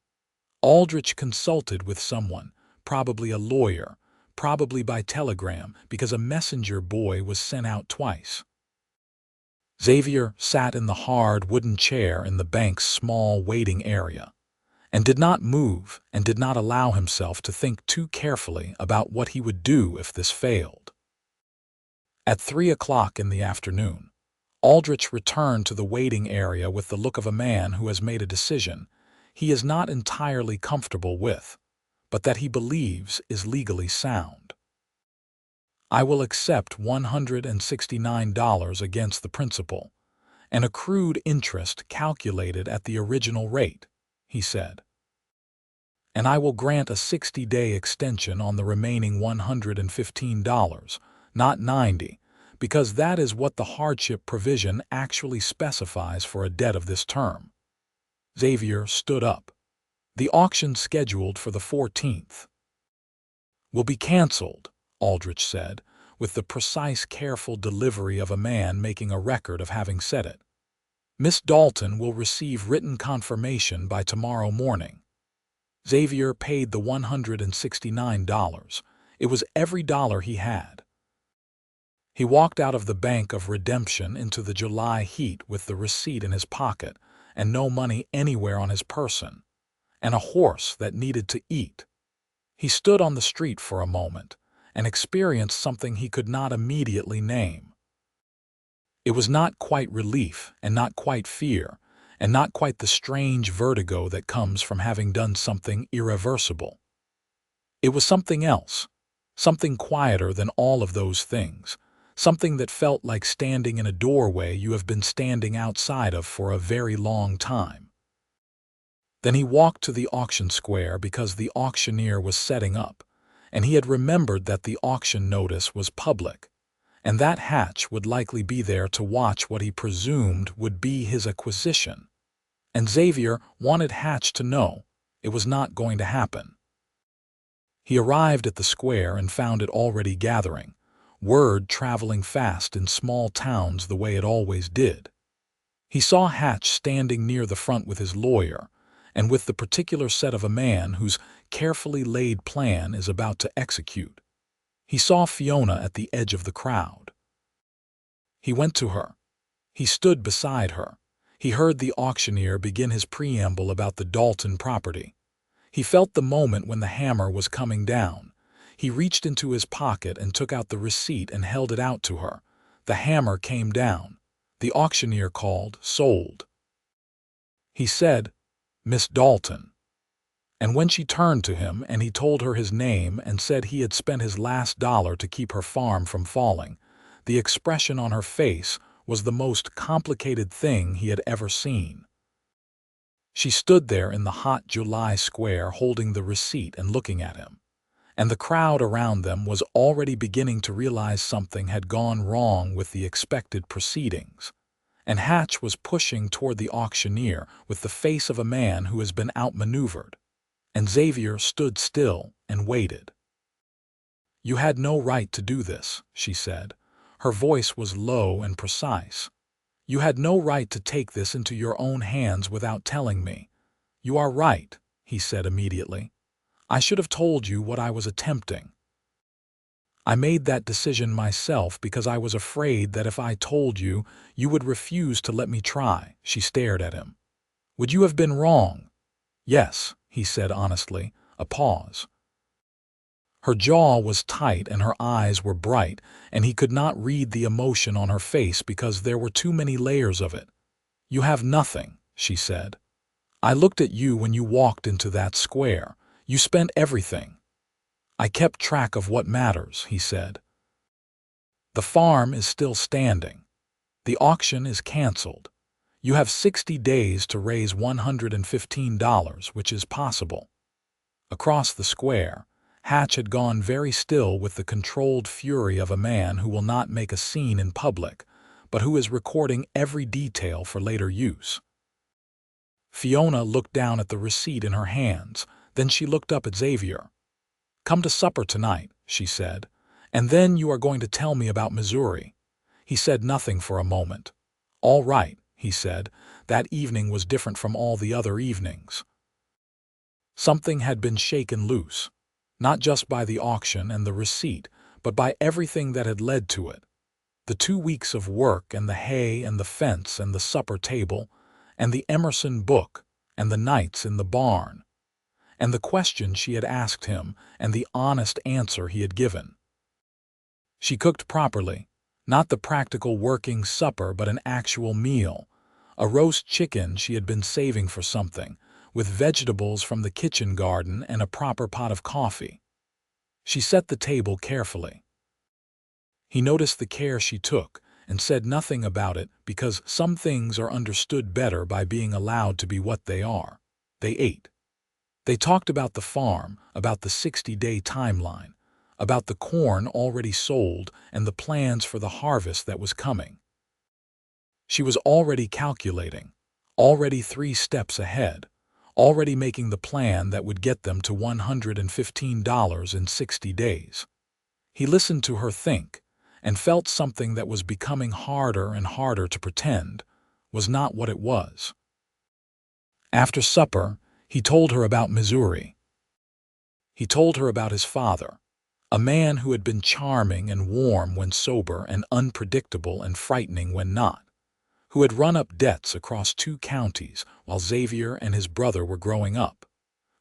[SPEAKER 1] Aldrich consulted with someone, probably a lawyer, probably by telegram because a messenger boy was sent out twice. Xavier sat in the hard wooden chair in the bank's small waiting area, and did not move and did not allow himself to think too carefully about what he would do if this failed. At 3 o'clock in the afternoon, Aldrich returned to the waiting area with the look of a man who has made a decision he is not entirely comfortable with, but that he believes is legally sound. "I will accept $169 against the principal, and accrued interest calculated at the original rate," he said. "And I will grant a 60-day extension on the remaining $115, not 90, because that is what the hardship provision actually specifies for a debt of this term." Xavier stood up. "The auction scheduled for the 14th. "Will be cancelled," Aldrich said, with the precise, careful delivery of a man making a record of having said it. "Miss Dalton will receive written confirmation by tomorrow morning." Xavier paid the $169. It was every dollar he had. He walked out of the Bank of Redemption into the July heat with the receipt in his pocket and no money anywhere on his person, and a horse that needed to eat. He stood on the street for a moment and experienced something he could not immediately name. It was not quite relief and not quite fear and not quite the strange vertigo that comes from having done something irreversible. It was something else, something quieter than all of those things, something that felt like standing in a doorway you have been standing outside of for a very long time. Then he walked to the auction square because the auctioneer was setting up, and he had remembered that the auction notice was public, and that Hatch would likely be there to watch what he presumed would be his acquisition. And Xavier wanted Hatch to know it was not going to happen. He arrived at the square and found it already gathering, word traveling fast in small towns the way it always did. He saw Hatch standing near the front with his lawyer, and with the particular set of a man whose carefully laid plan is about to execute. He saw Fiona at the edge of the crowd. He went to her. He stood beside her. He heard the auctioneer begin his preamble about the Dalton property. He felt the moment when the hammer was coming down. He reached into his pocket and took out the receipt and held it out to her. The hammer came down. The auctioneer called, "Sold." He said, "Miss Dalton." And when she turned to him and he told her his name and said he had spent his last dollar to keep her farm from falling, the expression on her face was the most complicated thing he had ever seen. She stood there in the hot July square holding the receipt and looking at him, and the crowd around them was already beginning to realize something had gone wrong with the expected proceedings, and Hatch was pushing toward the auctioneer with the face of a man who has been outmaneuvered, and Xavier stood still and waited. "You had no right to do this," she said. Her voice was low and precise. "You had no right to take this into your own hands without telling me." "You are right," he said immediately. "I should have told you what I was attempting. I made that decision myself because I was afraid that if I told you, you would refuse to let me try." She stared at him. Would you have been wrong? Yes, he said honestly. A pause. Her jaw was tight and her eyes were bright, and he could not read the emotion on her face because there were too many layers of it. You have nothing, she said. I looked at you when you walked into that square. You spent everything. I kept track of what matters, he said. The farm is still standing. The auction is canceled. You have 60 days to raise $115, which is possible. Across the square, Hatch had gone very still with the controlled fury of a man who will not make a scene in public, but who is recording every detail for later use. Fiona looked down at the receipt in her hands, then she looked up at Xavier. Come to supper tonight, she said, and then you are going to tell me about Missouri. He said nothing for a moment. All right, he said. That evening was different from all the other evenings. Something had been shaken loose, not just by the auction and the receipt, but by everything that had led to it. The 2 weeks of work and the hay and the fence and the supper table and the Emerson book and the nights in the barn and the question she had asked him and the honest answer he had given. She cooked properly, not the practical working supper but an actual meal, a roast chicken she had been saving for something, with vegetables from the kitchen garden and a proper pot of coffee. She set the table carefully. He noticed the care she took and said nothing about it because some things are understood better by being allowed to be what they are. They ate. They talked about the farm, about the 60-day timeline, about the corn already sold and the plans for the harvest that was coming. She was already calculating, already 3 steps ahead, already making the plan that would get them to $115 in 60 days. He listened to her think and felt something that was becoming harder and harder to pretend was not what it was. After supper, he told her about Missouri. He told her about his father, a man who had been charming and warm when sober and unpredictable and frightening when not, who had run up debts across 2 counties while Xavier and his brother were growing up,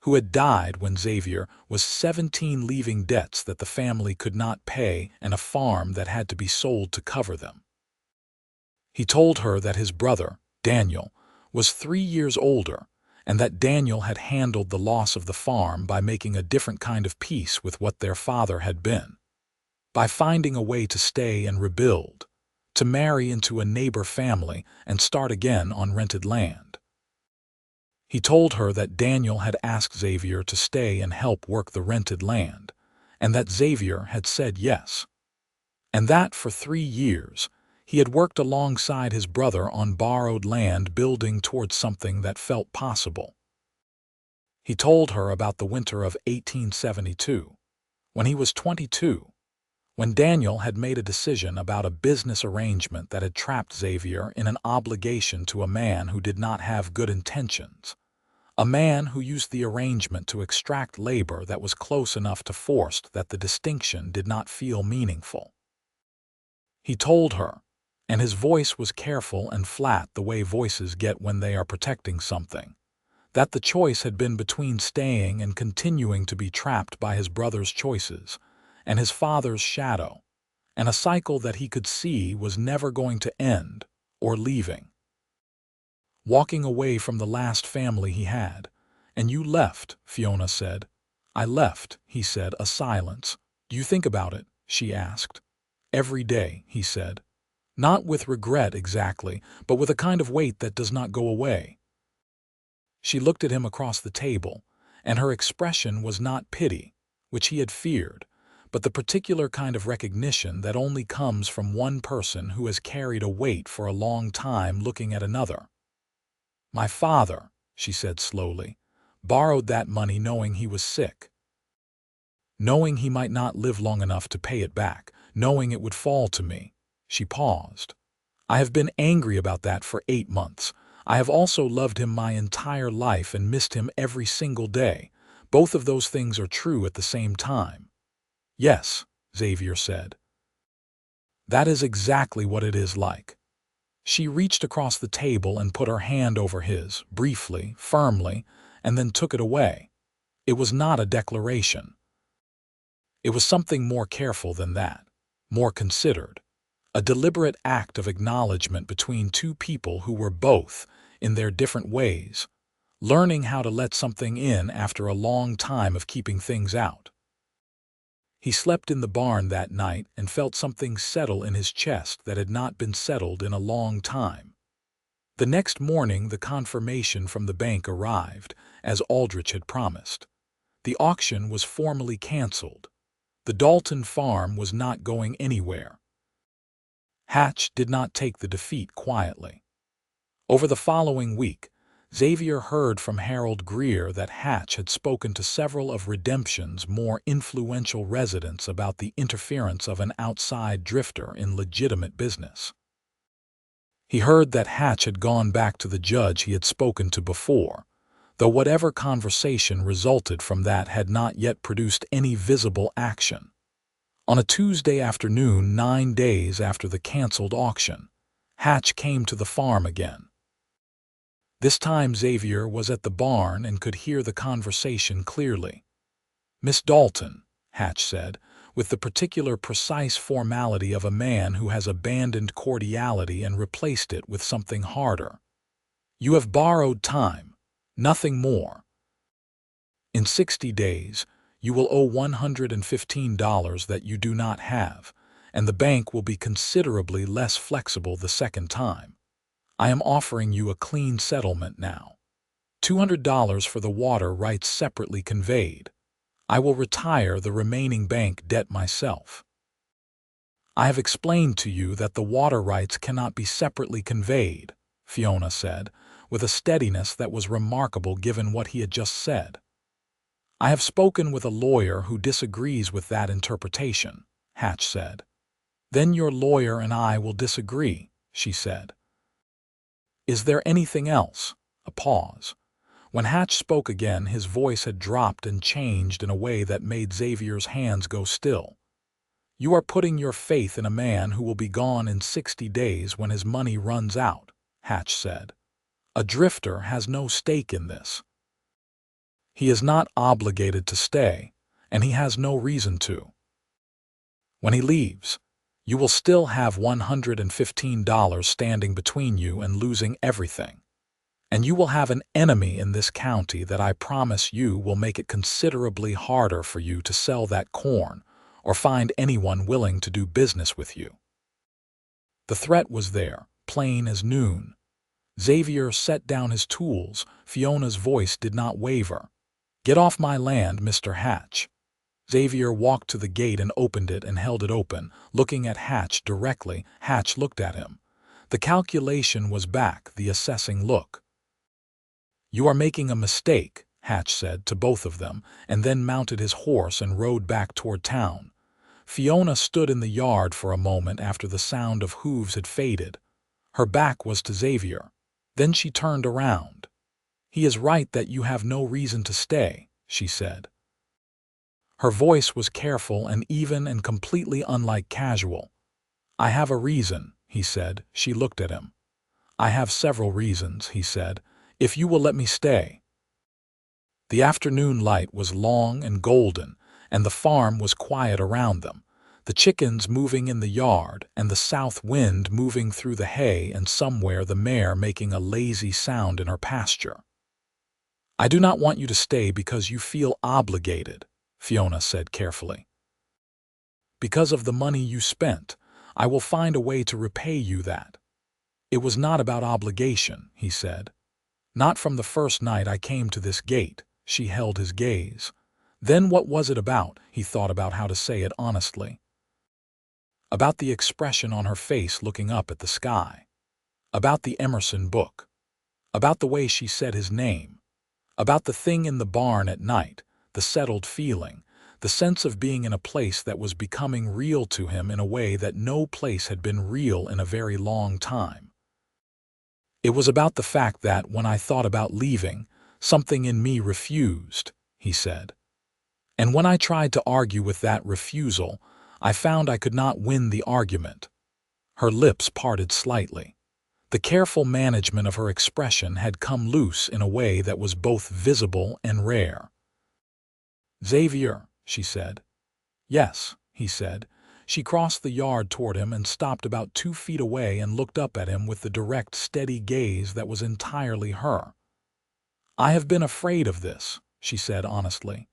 [SPEAKER 1] who had died when Xavier was 17, leaving debts that the family could not pay and a farm that had to be sold to cover them. He told her that his brother, Daniel, was 3 years older and that Daniel had handled the loss of the farm by making a different kind of peace with what their father had been, by finding a way to stay and rebuild, to marry into a neighbor family and start again on rented land. He told her that Daniel had asked Xavier to stay and help work the rented land, and that Xavier had said yes, and that for 3 years he had worked alongside his brother on borrowed land building towards something that felt possible. He told her about the winter of 1872, when he was 22, when Daniel had made a decision about a business arrangement that had trapped Xavier in an obligation to a man who did not have good intentions, a man who used the arrangement to extract labor that was close enough to forced that the distinction did not feel meaningful. He told her, and his voice was careful and flat the way voices get when they are protecting something, that the choice had been between staying and continuing to be trapped by his brother's choices and his father's shadow, and a cycle that he could see was never going to end, or leaving. Walking away from the last family he had. And you left, Fiona said. I left, he said, a silence. Do you think about it? She asked. Every day, he said. Not with regret exactly, but with a kind of weight that does not go away. She looked at him across the table, and her expression was not pity, which he had feared, but the particular kind of recognition that only comes from one person who has carried a weight for a long time looking at another. My father, she said slowly, borrowed that money knowing he was sick, knowing he might not live long enough to pay it back, knowing it would fall to me. She paused. I have been angry about that for 8 months. I have also loved him my entire life and missed him every single day. Both of those things are true at the same time. Yes, Xavier said. That is exactly what it is like. She reached across the table and put her hand over his, briefly, firmly, and then took it away. It was not a declaration. It was something more careful than that, more considered. A deliberate act of acknowledgement between two people who were both, in their different ways, learning how to let something in after a long time of keeping things out. He slept in the barn that night and felt something settle in his chest that had not been settled in a long time. The next morning the confirmation from the bank arrived, as Aldrich had promised. The auction was formally canceled. The Dalton farm was not going anywhere. Hatch did not take the defeat quietly. Over the following week, Xavier heard from Harold Greer that Hatch had spoken to several of Redemption's more influential residents about the interference of an outside drifter in legitimate business. He heard that Hatch had gone back to the judge he had spoken to before, though whatever conversation resulted from that had not yet produced any visible action. On a Tuesday afternoon, 9 days after the canceled auction, Hatch came to the farm again. This time Xavier was at the barn and could hear the conversation clearly. "Miss Dalton," Hatch said, with the particular precise formality of a man who has abandoned cordiality and replaced it with something harder. "You have borrowed time, nothing more. In 60 days, you will owe $115 that you do not have, and the bank will be considerably less flexible the second time. I am offering you a clean settlement now. $200 for the water rights separately conveyed. I will retire the remaining bank debt myself." "I have explained to you that the water rights cannot be separately conveyed," Fiona said, with a steadiness that was remarkable given what he had just said. "I have spoken with a lawyer who disagrees with that interpretation," Hatch said. "Then your lawyer and I will disagree," she said. "Is there anything else?" A pause. When Hatch spoke again, his voice had dropped and changed in a way that made Xavier's hands go still. "You are putting your faith in a man who will be gone in 60 days when his money runs out," Hatch said. "A drifter has no stake in this. He is not obligated to stay, and he has no reason to. When he leaves, you will still have $115 standing between you and losing everything. And you will have an enemy in this county that I promise you will make it considerably harder for you to sell that corn or find anyone willing to do business with you." The threat was there, plain as noon. Xavier set down his tools. Fiona's voice did not waver. "Get off my land, Mr. Hatch." Xavier walked to the gate and opened it and held it open, looking at Hatch directly. Hatch looked at him. The calculation was back, the assessing look. "You are making a mistake," Hatch said to both of them, and then mounted his horse and rode back toward town. Fiona stood in the yard for a moment after the sound of hooves had faded. Her back was to Xavier. Then she turned around. "He is right that you have no reason to stay," she said. Her voice was careful and even and completely unlike casual. "I have a reason," he said. She looked at him. "I have several reasons," he said, "if you will let me stay." The afternoon light was long and golden, and the farm was quiet around them, the chickens moving in the yard and the south wind moving through the hay and somewhere the mare making a lazy sound in her pasture. "I do not want you to stay because you feel obligated," Fiona said carefully. "Because of the money you spent, I will find a way to repay you that." "It was not about obligation," he said. "Not from the first night I came to this gate." She held his gaze. "Then what was it about?" He thought about how to say it honestly. About the expression on her face looking up at the sky. About the Emerson book. About the way she said his name. About the thing in the barn at night, the settled feeling, the sense of being in a place that was becoming real to him in a way that no place had been real in a very long time. "It was about the fact that, when I thought about leaving, something in me refused," he said. "And when I tried to argue with that refusal, I found I could not win the argument." Her lips parted slightly. The careful management of her expression had come loose in a way that was both visible and rare. "Xavier," she said. "Yes," he said. She crossed the yard toward him and stopped about 2 feet away and looked up at him with the direct, steady gaze that was entirely her. "I have been afraid of this," she said honestly.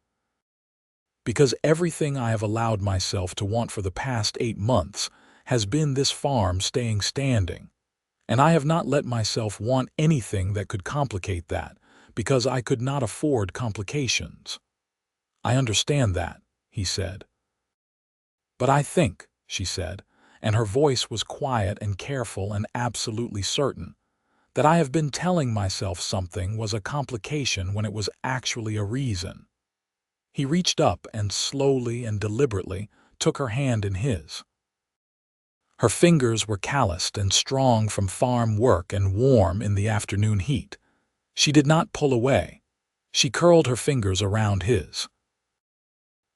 [SPEAKER 1] "Because everything I have allowed myself to want for the past 8 months has been this farm staying standing. And I have not let myself want anything that could complicate that, because I could not afford complications." "I understand that," he said. "But I think," she said, and her voice was quiet and careful and absolutely certain, "that I have been telling myself something was a complication when it was actually a reason." He reached up and slowly and deliberately took her hand in his. Her fingers were calloused and strong from farm work and warm in the afternoon heat. She did not pull away. She curled her fingers around his.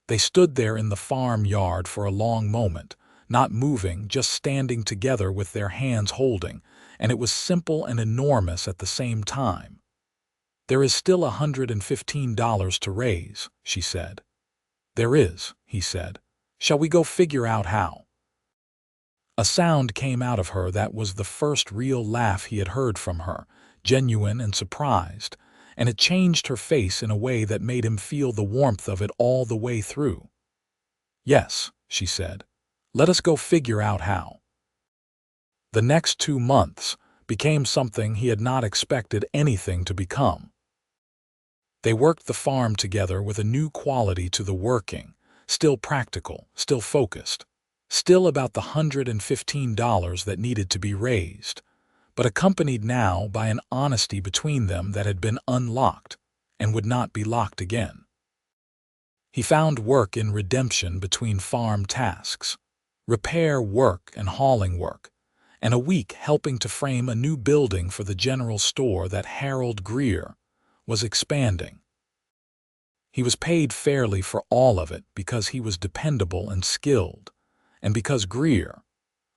[SPEAKER 1] They stood there in the farm yard for a long moment, not moving, just standing together with their hands holding, and it was simple and enormous at the same time. "There is still $115 to raise," she said. "There is," he said. "Shall we go figure out how?" A sound came out of her that was the first real laugh he had heard from her, genuine and surprised, and it changed her face in a way that made him feel the warmth of it all the way through. "Yes," she said. "Let us go figure out how." The next 2 months became something he had not expected anything to become. They worked the farm together with a new quality to the working, still practical, still focused, still about the $115 that needed to be raised, but accompanied now by an honesty between them that had been unlocked and would not be locked again. He found work in redemption between farm tasks, repair work and hauling work, and a week helping to frame a new building for the general store that Harold Greer was expanding. He was paid fairly for all of it because he was dependable and skilled, and because Greer,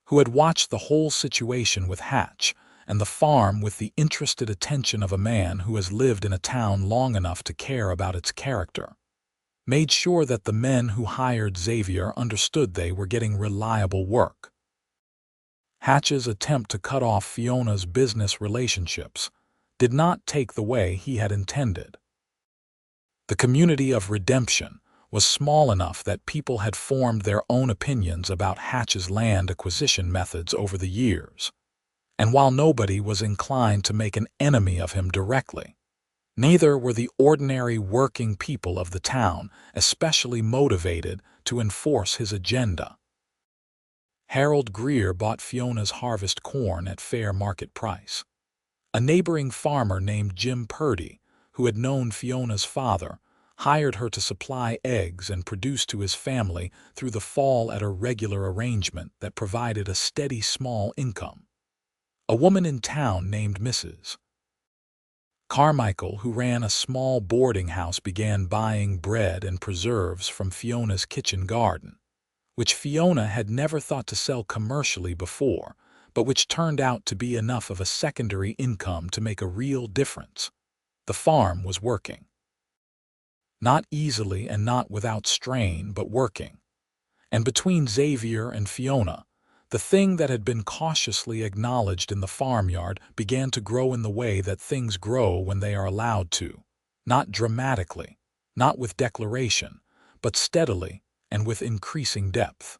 [SPEAKER 1] who had watched the whole situation with Hatch and the farm with the interested attention of a man who has lived in a town long enough to care about its character, made sure that the men who hired Xavier understood they were getting reliable work. Hatch's attempt to cut off Fiona's business relationships did not take the way he had intended. The community of redemption was small enough that people had formed their own opinions about Hatch's land acquisition methods over the years, and while nobody was inclined to make an enemy of him directly, neither were the ordinary working people of the town especially motivated to enforce his agenda. Harold Greer bought Fiona's harvest corn at fair market price. A neighboring farmer named Jim Purdy, who had known Fiona's father, hired her to supply eggs and produce to his family through the fall at a regular arrangement that provided a steady small income. A woman in town named Mrs. Carmichael, who ran a small boarding house, began buying bread and preserves from Fiona's kitchen garden, which Fiona had never thought to sell commercially before, but which turned out to be enough of a secondary income to make a real difference. The farm was working. Not easily and not without strain, but working. And between Xavier and Fiona, the thing that had been cautiously acknowledged in the farmyard began to grow in the way that things grow when they are allowed to, not dramatically, not with declaration, but steadily and with increasing depth.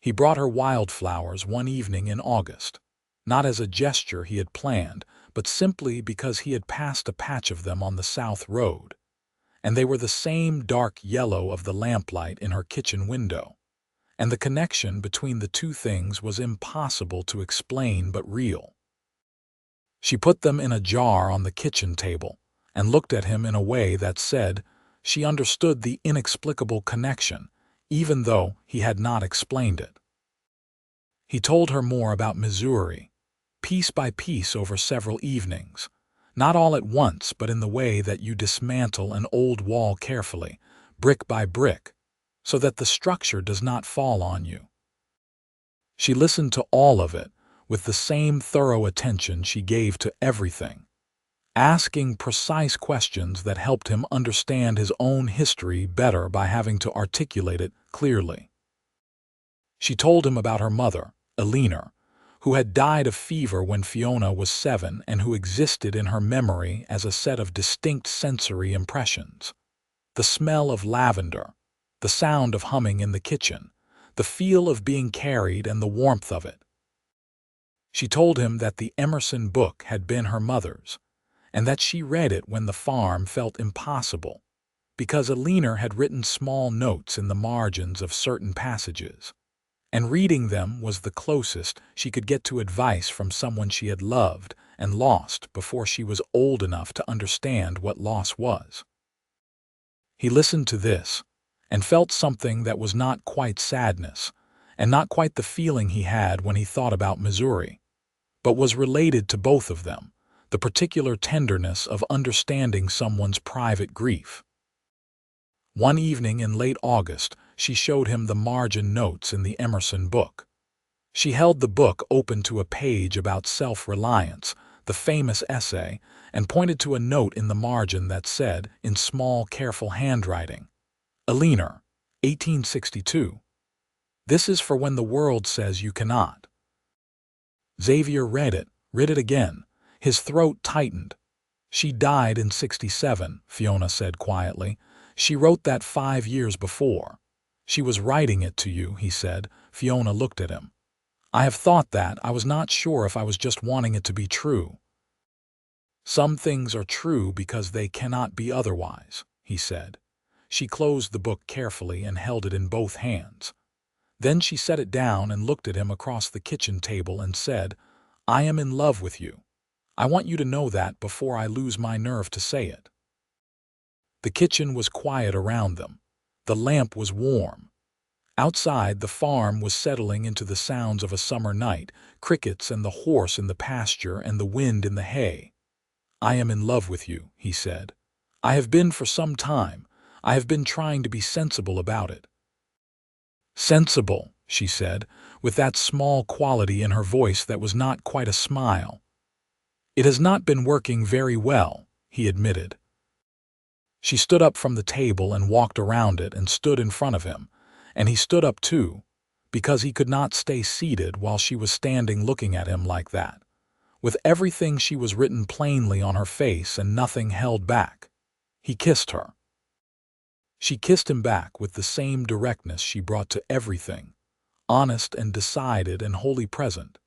[SPEAKER 1] He brought her wildflowers one evening in August, not as a gesture he had planned, but simply because he had passed a patch of them on the south road, and they were the same dark yellow of the lamplight in her kitchen window, and the connection between the two things was impossible to explain but real. She put them in a jar on the kitchen table and looked at him in a way that said she understood the inexplicable connection, even though he had not explained it. He told her more about Missouri, piece by piece over several evenings, not all at once but in the way that you dismantle an old wall carefully, brick by brick, so that the structure does not fall on you. She listened to all of it with the same thorough attention she gave to everything, asking precise questions that helped him understand his own history better by having to articulate it clearly. She told him about her mother, Eleanor, who had died of fever when Fiona was 7 and who existed in her memory as a set of distinct sensory impressions. The smell of lavender, the sound of humming in the kitchen, the feel of being carried and the warmth of it. She told him that the Emerson book had been her mother's, and that she read it when the farm felt impossible, because Eleanor had written small notes in the margins of certain passages, and reading them was the closest she could get to advice from someone she had loved and lost before she was old enough to understand what loss was. He listened to this and felt something that was not quite sadness and not quite the feeling he had when he thought about Missouri, but was related to both of them, the particular tenderness of understanding someone's private grief. One evening in late August, she showed him the margin notes in the Emerson book. She held the book open to a page about self-reliance, the famous essay, and pointed to a note in the margin that said, in small, careful handwriting, "Eleanor, 1862. This is for when the world says you cannot." Xavier read it again. His throat tightened. "She died in 67, Fiona said quietly. "She wrote that 5 years before." "She was writing it to you," he said. Fiona looked at him. "I have thought that. I was not sure if I was just wanting it to be true." "Some things are true because they cannot be otherwise," he said. She closed the book carefully and held it in both hands. Then she set it down and looked at him across the kitchen table and said, "I am in love with you. I want you to know that before I lose my nerve to say it." The kitchen was quiet around them. The lamp was warm. Outside, the farm was settling into the sounds of a summer night, crickets and the horse in the pasture and the wind in the hay. "I am in love with you," he said. "I have been for some time. I have been trying to be sensible about it." "Sensible," she said, with that small quality in her voice that was not quite a smile. "It has not been working very well," he admitted. She stood up from the table and walked around it and stood in front of him, and he stood up too, because he could not stay seated while she was standing looking at him like that, with everything she was written plainly on her face and nothing held back. He kissed her. She kissed him back with the same directness she brought to everything, honest and decided and wholly present,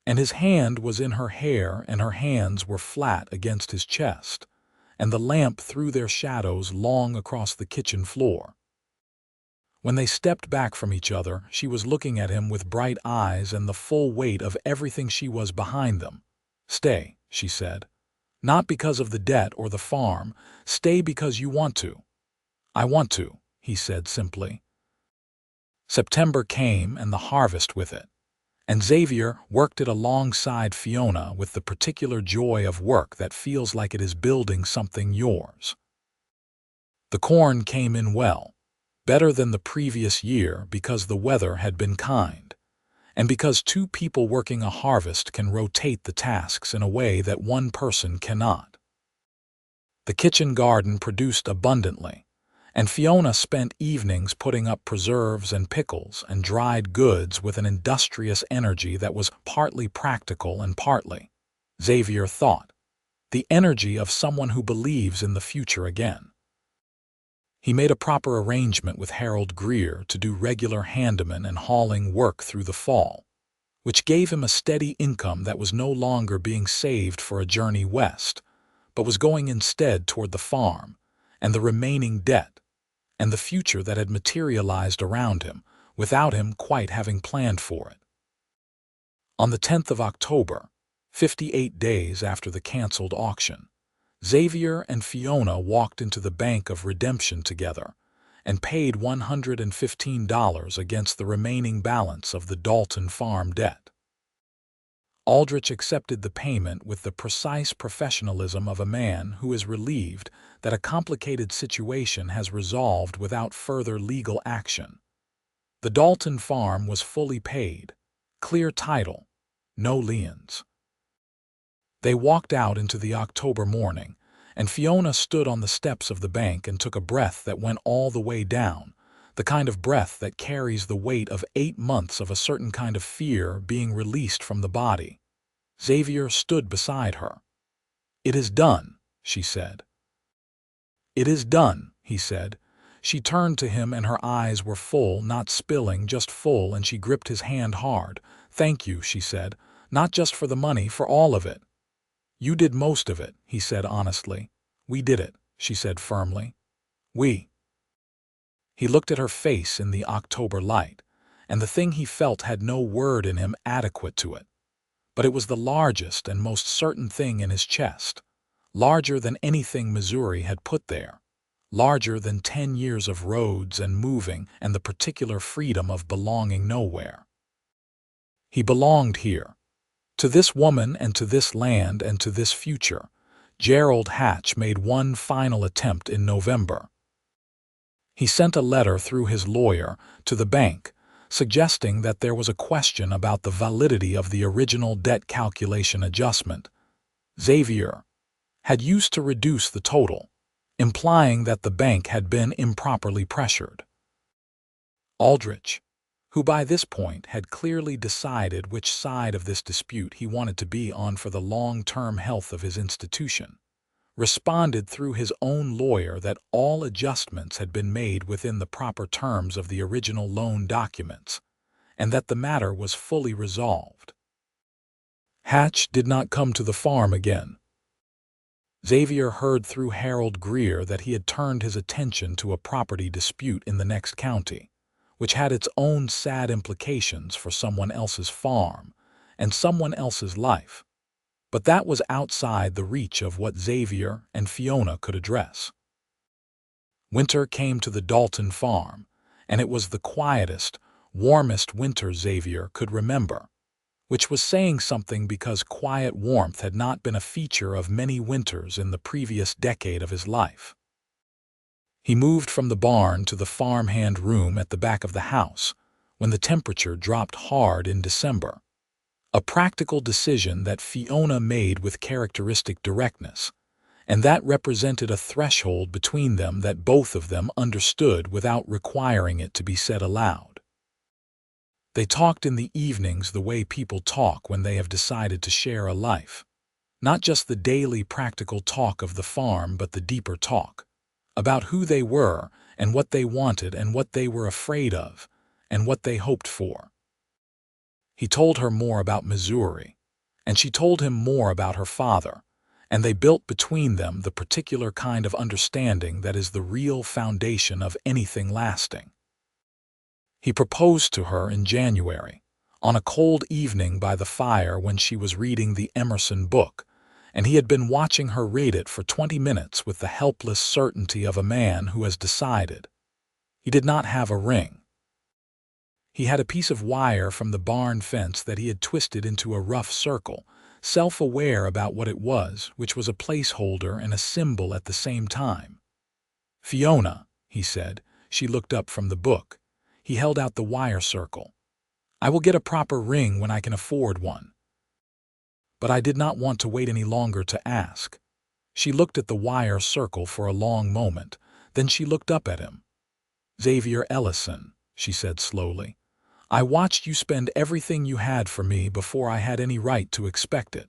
[SPEAKER 1] and his hand was in her hair and her hands were flat against his chest, and the lamp threw their shadows long across the kitchen floor. When they stepped back from each other, she was looking at him with bright eyes and the full weight of everything she was behind them. "Stay," she said. "Not because of the debt or the farm. Stay because you want to." "I want to," he said simply. September came and the harvest with it, and Xavier worked it alongside Fiona with the particular joy of work that feels like it is building something yours. The corn came in well, better than the previous year because the weather had been kind, and because 2 people working a harvest can rotate the tasks in a way that one person cannot. The kitchen garden produced abundantly, and Fiona spent evenings putting up preserves and pickles and dried goods with an industrious energy that was partly practical and partly, Xavier thought, the energy of someone who believes in the future again. He made a proper arrangement with Harold Greer to do regular handyman and hauling work through the fall, which gave him a steady income that was no longer being saved for a journey west, but was going instead toward the farm and the remaining debt, and the future that had materialized around him without him quite having planned for it. On the 10th of October, 58 days after the canceled auction, Xavier and Fiona walked into the Bank of Redemption together and paid $115 against the remaining balance of the Dalton farm debt. Aldrich accepted the payment with the precise professionalism of a man who is relieved that a complicated situation has resolved without further legal action. The Dalton farm was fully paid, clear title, no liens. They walked out into the October morning, and Fiona stood on the steps of the bank and took a breath that went all the way down, the kind of breath that carries the weight of 8 months of a certain kind of fear being released from the body. Xavier stood beside her. "It is done," she said. "It is done," he said. She turned to him and her eyes were full, not spilling, just full, and she gripped his hand hard. "Thank you," she said. "Not just for the money, for all of it." "You did most of it," he said honestly. "We did it," she said firmly. "We." He looked at her face in the October light, and the thing he felt had no word in him adequate to it. But it was the largest and most certain thing in his chest, larger than anything Missouri had put there, larger than 10 years of roads and moving and the particular freedom of belonging nowhere. He belonged here, to this woman and to this land and to this future. Gerald Hatch made one final attempt in November. He sent a letter through his lawyer to the bank, suggesting that there was a question about the validity of the original debt calculation adjustment Xavier had used to reduce the total, implying that the bank had been improperly pressured. Aldrich, who by this point had clearly decided which side of this dispute he wanted to be on for the long-term health of his institution, responded through his own lawyer that all adjustments had been made within the proper terms of the original loan documents, and that the matter was fully resolved. Hatch did not come to the farm again. Xavier heard through Harold Greer that he had turned his attention to a property dispute in the next county, which had its own sad implications for someone else's farm and someone else's life. But that was outside the reach of what Xavier and Fiona could address. Winter came to the Dalton farm, and it was the quietest, warmest winter Xavier could remember, which was saying something because quiet warmth had not been a feature of many winters in the previous decade of his life. He moved from the barn to the farmhand room at the back of the house when the temperature dropped hard in December. A practical decision that Fiona made with characteristic directness, and that represented a threshold between them that both of them understood without requiring it to be said aloud. They talked in the evenings the way people talk when they have decided to share a life. Not just the daily practical talk of the farm, but the deeper talk, about who they were and what they wanted and what they were afraid of and what they hoped for. He told her more about Missouri, and she told him more about her father, and they built between them the particular kind of understanding that is the real foundation of anything lasting. He proposed to her in January, on a cold evening by the fire when she was reading the Emerson book, and he had been watching her read it for 20 minutes with the helpless certainty of a man who has decided. He did not have a ring. He had a piece of wire from the barn fence that he had twisted into a rough circle, self-aware about what it was, which was a placeholder and a symbol at the same time. "Fiona," he said. She looked up from the book. He held out the wire circle. "I will get a proper ring when I can afford one." But I did not want to wait any longer to ask. She looked at the wire circle for a long moment, then she looked up at him. "Xavier Ellison," she said slowly, "I watched you spend everything you had for me before I had any right to expect it.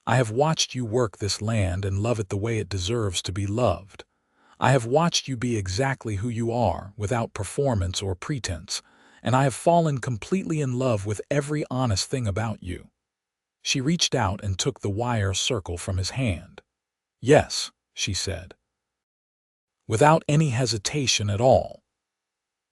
[SPEAKER 1] I have watched you work this land and love it the way it deserves to be loved. I have watched you be exactly who you are, without performance or pretense, and I have fallen completely in love with every honest thing about you." She reached out and took the wire circle from his hand. "Yes," she said, without any hesitation at all.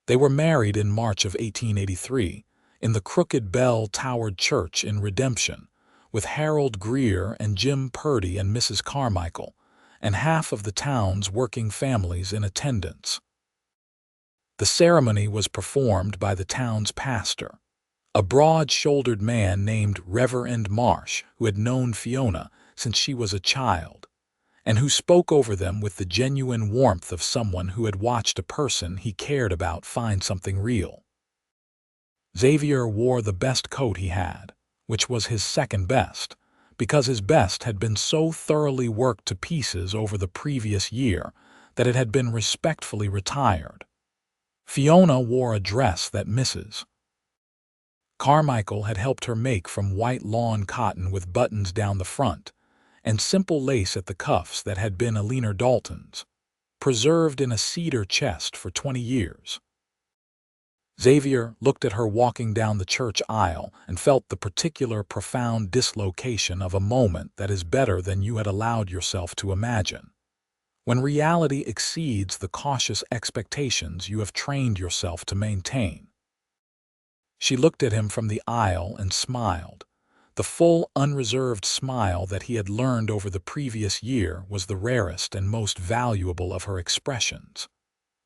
[SPEAKER 1] They were married in March of 1883, in the crooked bell-towered church in Redemption, with Harold Greer and Jim Purdy and Mrs. Carmichael, and half of the town's working families in attendance. The ceremony was performed by the town's pastor, a broad-shouldered man named Reverend Marsh, who had known Fiona since she was a child, and who spoke over them with the genuine warmth of someone who had watched a person he cared about find something real. Xavier wore the best coat he had, which was his second best, because his best had been so thoroughly worked to pieces over the previous year that it had been respectfully retired. Fiona wore a dress that Mrs. Carmichael had helped her make from white lawn cotton with buttons down the front and simple lace at the cuffs that had been Xavier Dalton's, preserved in a cedar chest for 20 years. Xavier looked at her walking down the church aisle and felt the particular profound dislocation of a moment that is better than you had allowed yourself to imagine. When reality exceeds the cautious expectations you have trained yourself to maintain. She looked at him from the aisle and smiled. The full, unreserved smile that he had learned over the previous year was the rarest and most valuable of her expressions.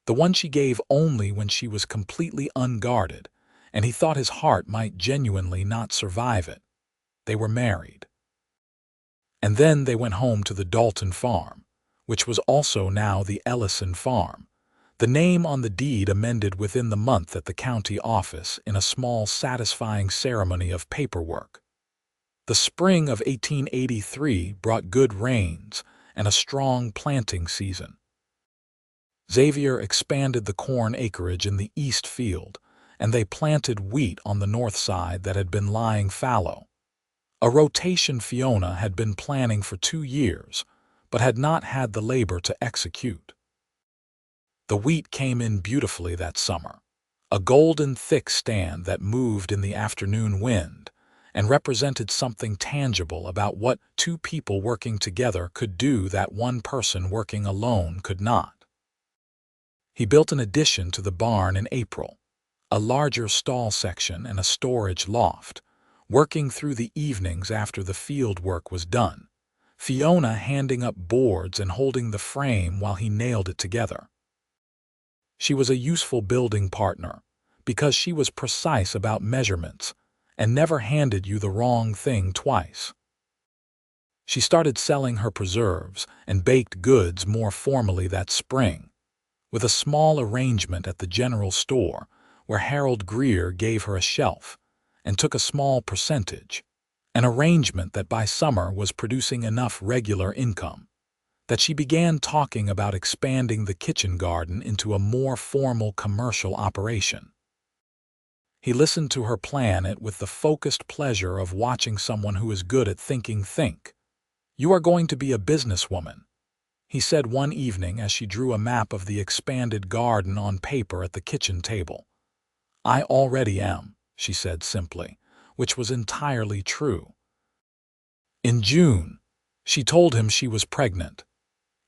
[SPEAKER 1] The one she gave only when she was completely unguarded, and he thought his heart might genuinely not survive it. They were married. And then they went home to the Dalton farm, which was also now the Ellison farm, the name on the deed amended within the month at the county office in a small satisfying ceremony of paperwork. The spring of 1883 brought good rains and a strong planting season. Xavier expanded the corn acreage in the east field, and they planted wheat on the north side that had been lying fallow. A rotation Fiona had been planning for 2 years, but had not had the labor to execute. The wheat came in beautifully that summer, a golden thick stand that moved in the afternoon wind and represented something tangible about what 2 people working together could do that 1 person working alone could not. He built an addition to the barn in April, a larger stall section and a storage loft, working through the evenings after the field work was done, Fiona handing up boards and holding the frame while he nailed it together. She was a useful building partner because she was precise about measurements and never handed you the wrong thing twice. She started selling her preserves and baked goods more formally that spring, with a small arrangement at the general store where Harold Greer gave her a shelf and took a small percentage, an arrangement that by summer was producing enough regular income that she began talking about expanding the kitchen garden into a more formal commercial operation. He listened to her plan it with the focused pleasure of watching someone who is good at thinking think. "You are going to be a businesswoman," he said one evening as she drew a map of the expanded garden on paper at the kitchen table. "I already am," she said simply, which was entirely true. In June, she told him she was pregnant.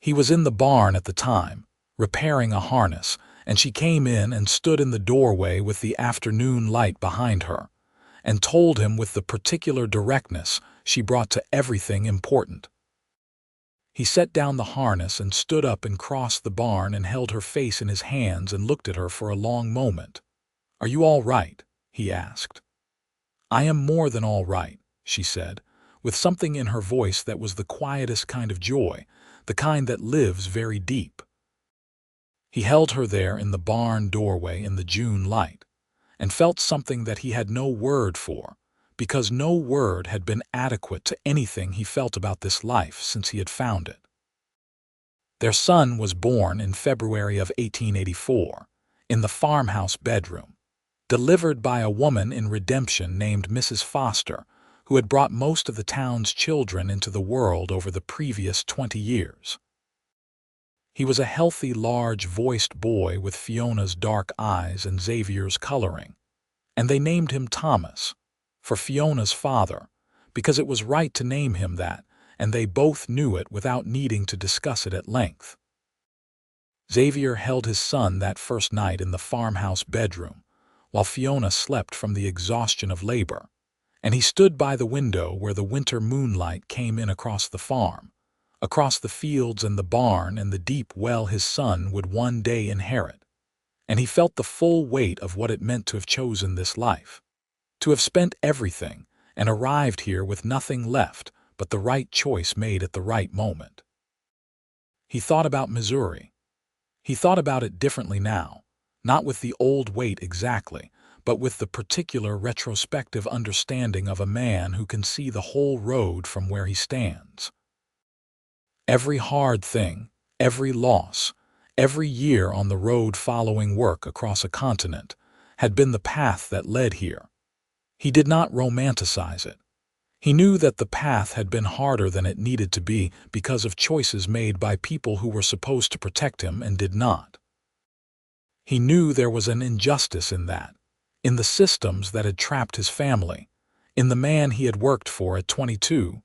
[SPEAKER 1] He was in the barn at the time, repairing a harness, and she came in and stood in the doorway with the afternoon light behind her, and told him with the particular directness she brought to everything important. He set down the harness and stood up and crossed the barn and held her face in his hands and looked at her for a long moment. "Are you all right?" he asked. "I am more than all right," she said, with something in her voice that was the quietest kind of joy, the kind that lives very deep. He held her there in the barn doorway in the June light, and felt something that he had no word for, because no word had been adequate to anything he felt about this life since he had found it. Their son was born in February of 1884, in the farmhouse bedroom, delivered by a woman in Redemption named Mrs. Foster, who had brought most of the town's children into the world over the previous 20 years. He was a healthy, large-voiced boy with Fiona's dark eyes and Xavier's coloring, and they named him Thomas, for Fiona's father, because it was right to name him that, and they both knew it without needing to discuss it at length. Xavier held his son that first night in the farmhouse bedroom, while Fiona slept from the exhaustion of labor, and he stood by the window where the winter moonlight came in across the farm, across the fields and the barn and the deep well his son would one day inherit, and he felt the full weight of what it meant to have chosen this life, to have spent everything and arrived here with nothing left but the right choice made at the right moment. He thought about Missouri. He thought about it differently now, not with the old weight exactly, but with the particular retrospective understanding of a man who can see the whole road from where he stands. Every hard thing, every loss, every year on the road following work across a continent had been the path that led here. He did not romanticize it. He knew that the path had been harder than it needed to be because of choices made by people who were supposed to protect him and did not. He knew there was an injustice in that, in the systems that had trapped his family, in the man he had worked for at 22,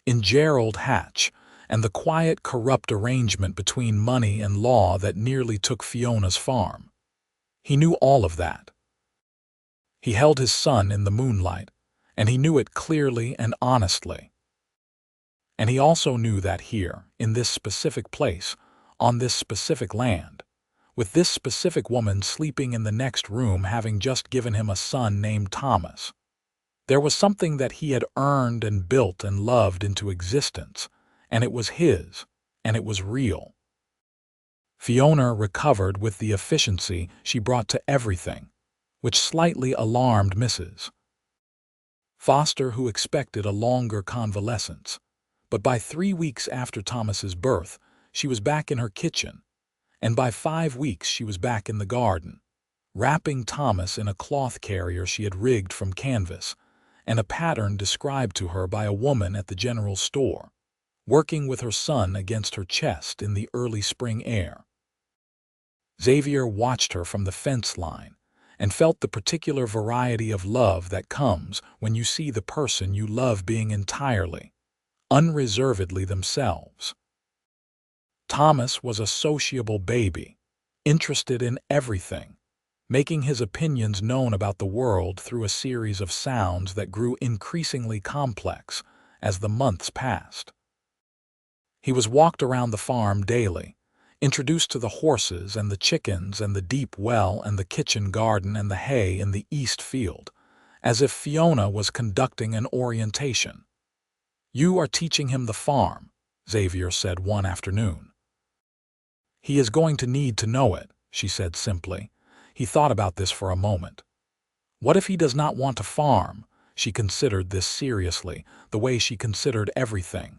[SPEAKER 1] in Gerald Hatch, and the quiet, corrupt arrangement between money and law that nearly took Fiona's farm. He knew all of that. He held his son in the moonlight, and he knew it clearly and honestly. And he also knew that here, in this specific place, on this specific land, with this specific woman sleeping in the next room having just given him a son named Thomas, there was something that he had earned and built and loved into existence, and it was his, and it was real. Fiona recovered with the efficiency she brought to everything, which slightly alarmed Mrs. Foster, who expected a longer convalescence. But by 3 weeks after Thomas's birth, she was back in her kitchen, and by 5 weeks she was back in the garden, wrapping Thomas in a cloth carrier she had rigged from canvas, and a pattern described to her by a woman at the general store, working with her son against her chest in the early spring air. Xavier watched her from the fence line and felt the particular variety of love that comes when you see the person you love being entirely, unreservedly themselves. Thomas was a sociable baby, interested in everything, making his opinions known about the world through a series of sounds that grew increasingly complex as the months passed. He was walked around the farm daily, introduced to the horses and the chickens and the deep well and the kitchen garden and the hay in the east field, as if Fiona was conducting an orientation. "You are teaching him the farm," Xavier said one afternoon. "He is going to need to know it," she said simply. He thought about this for a moment. What if he does not want to farm? She considered this seriously, the way she considered everything.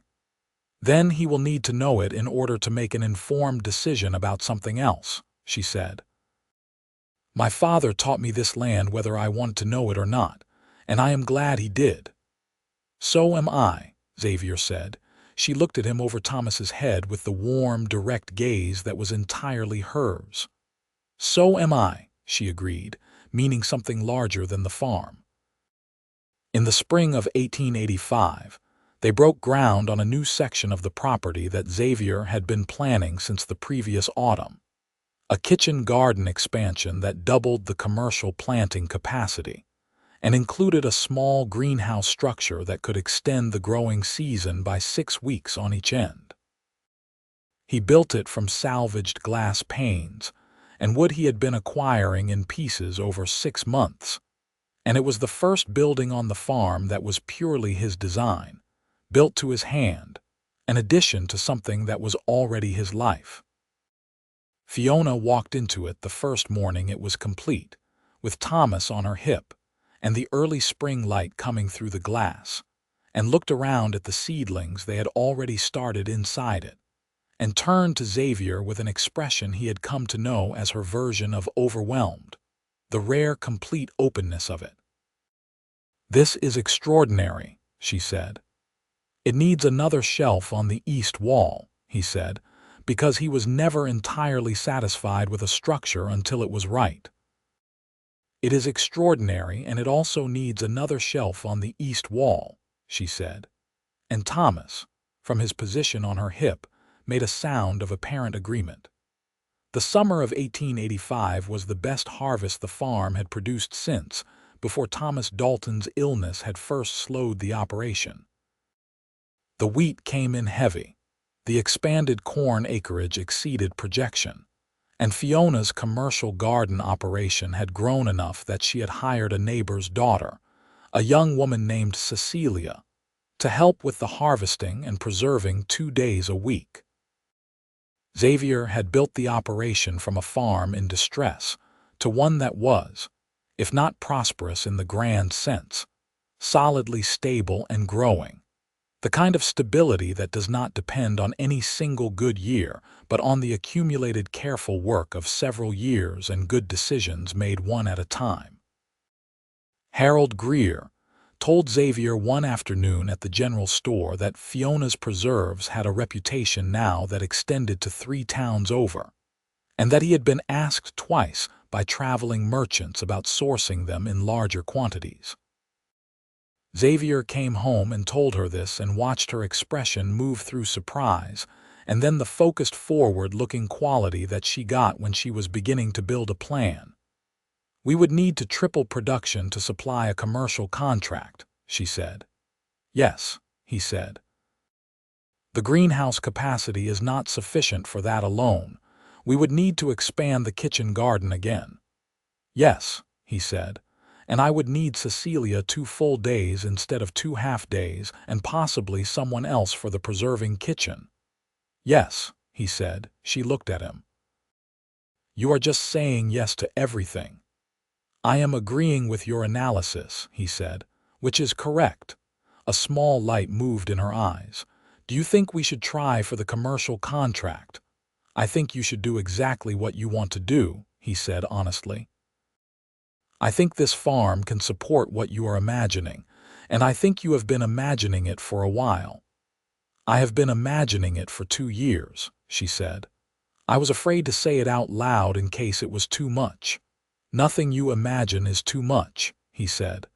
[SPEAKER 1] Then he will need to know it in order to make an informed decision about something else, she said. "My father taught me this land whether I wanted to know it or not, and I am glad he did." "So am I," Xavier said. She looked at him over Thomas's head with the warm, direct gaze that was entirely hers. "So am I," she agreed, meaning something larger than the farm. In the spring of 1885, they broke ground on a new section of the property that Xavier had been planning since the previous autumn, a kitchen garden expansion that doubled the commercial planting capacity and included a small greenhouse structure that could extend the growing season by 6 weeks on each end. He built it from salvaged glass panes and wood he had been acquiring in pieces over 6 months, and it was the first building on the farm that was purely his design, built to his hand, an addition to something that was already his life. Fiona walked into it the first morning it was complete, with Thomas on her hip and the early spring light coming through the glass, and looked around at the seedlings they had already started inside it, and turned to Xavier with an expression he had come to know as her version of overwhelmed, the rare complete openness of it. "This is extraordinary," she said. "It needs another shelf on the east wall," he said, because he was never entirely satisfied with a structure until it was right. "It is extraordinary, and it also needs another shelf on the east wall," she said. And Thomas, from his position on her hip, made a sound of apparent agreement. The summer of 1885 was the best harvest the farm had produced since, before Thomas Dalton's illness had first slowed the operation. The wheat came in heavy, the expanded corn acreage exceeded projection, and Fiona's commercial garden operation had grown enough that she had hired a neighbor's daughter, a young woman named Cecilia, to help with the harvesting and preserving 2 days a week. Xavier had built the operation from a farm in distress to one that was, if not prosperous in the grand sense, solidly stable and growing. The kind of stability that does not depend on any single good year, but on the accumulated careful work of several years and good decisions made one at a time. Harold Greer told Xavier one afternoon at the general store that Fiona's preserves had a reputation now that extended to 3 towns over, and that he had been asked twice by traveling merchants about sourcing them in larger quantities. Xavier came home and told her this and watched her expression move through surprise and then the focused forward-looking quality that she got when she was beginning to build a plan. "We would need to triple production to supply a commercial contract," she said. "Yes," he said. "The greenhouse capacity is not sufficient for that alone. We would need to expand the kitchen garden again." "Yes," he said. "And I would need Cecilia 2 full days instead of 2 half-days, and possibly someone else for the preserving kitchen." "Yes," he said. She looked at him. "You are just saying yes to everything." "I am agreeing with your analysis," he said, "which is correct." A small light moved in her eyes. "Do you think we should try for the commercial contract?" "I think you should do exactly what you want to do," he said honestly. "I think this farm can support what you are imagining, and I think you have been imagining it for a while." "I have been imagining it for 2 years," she said. "I was afraid to say it out loud in case it was too much." "Nothing you imagine is too much," he said.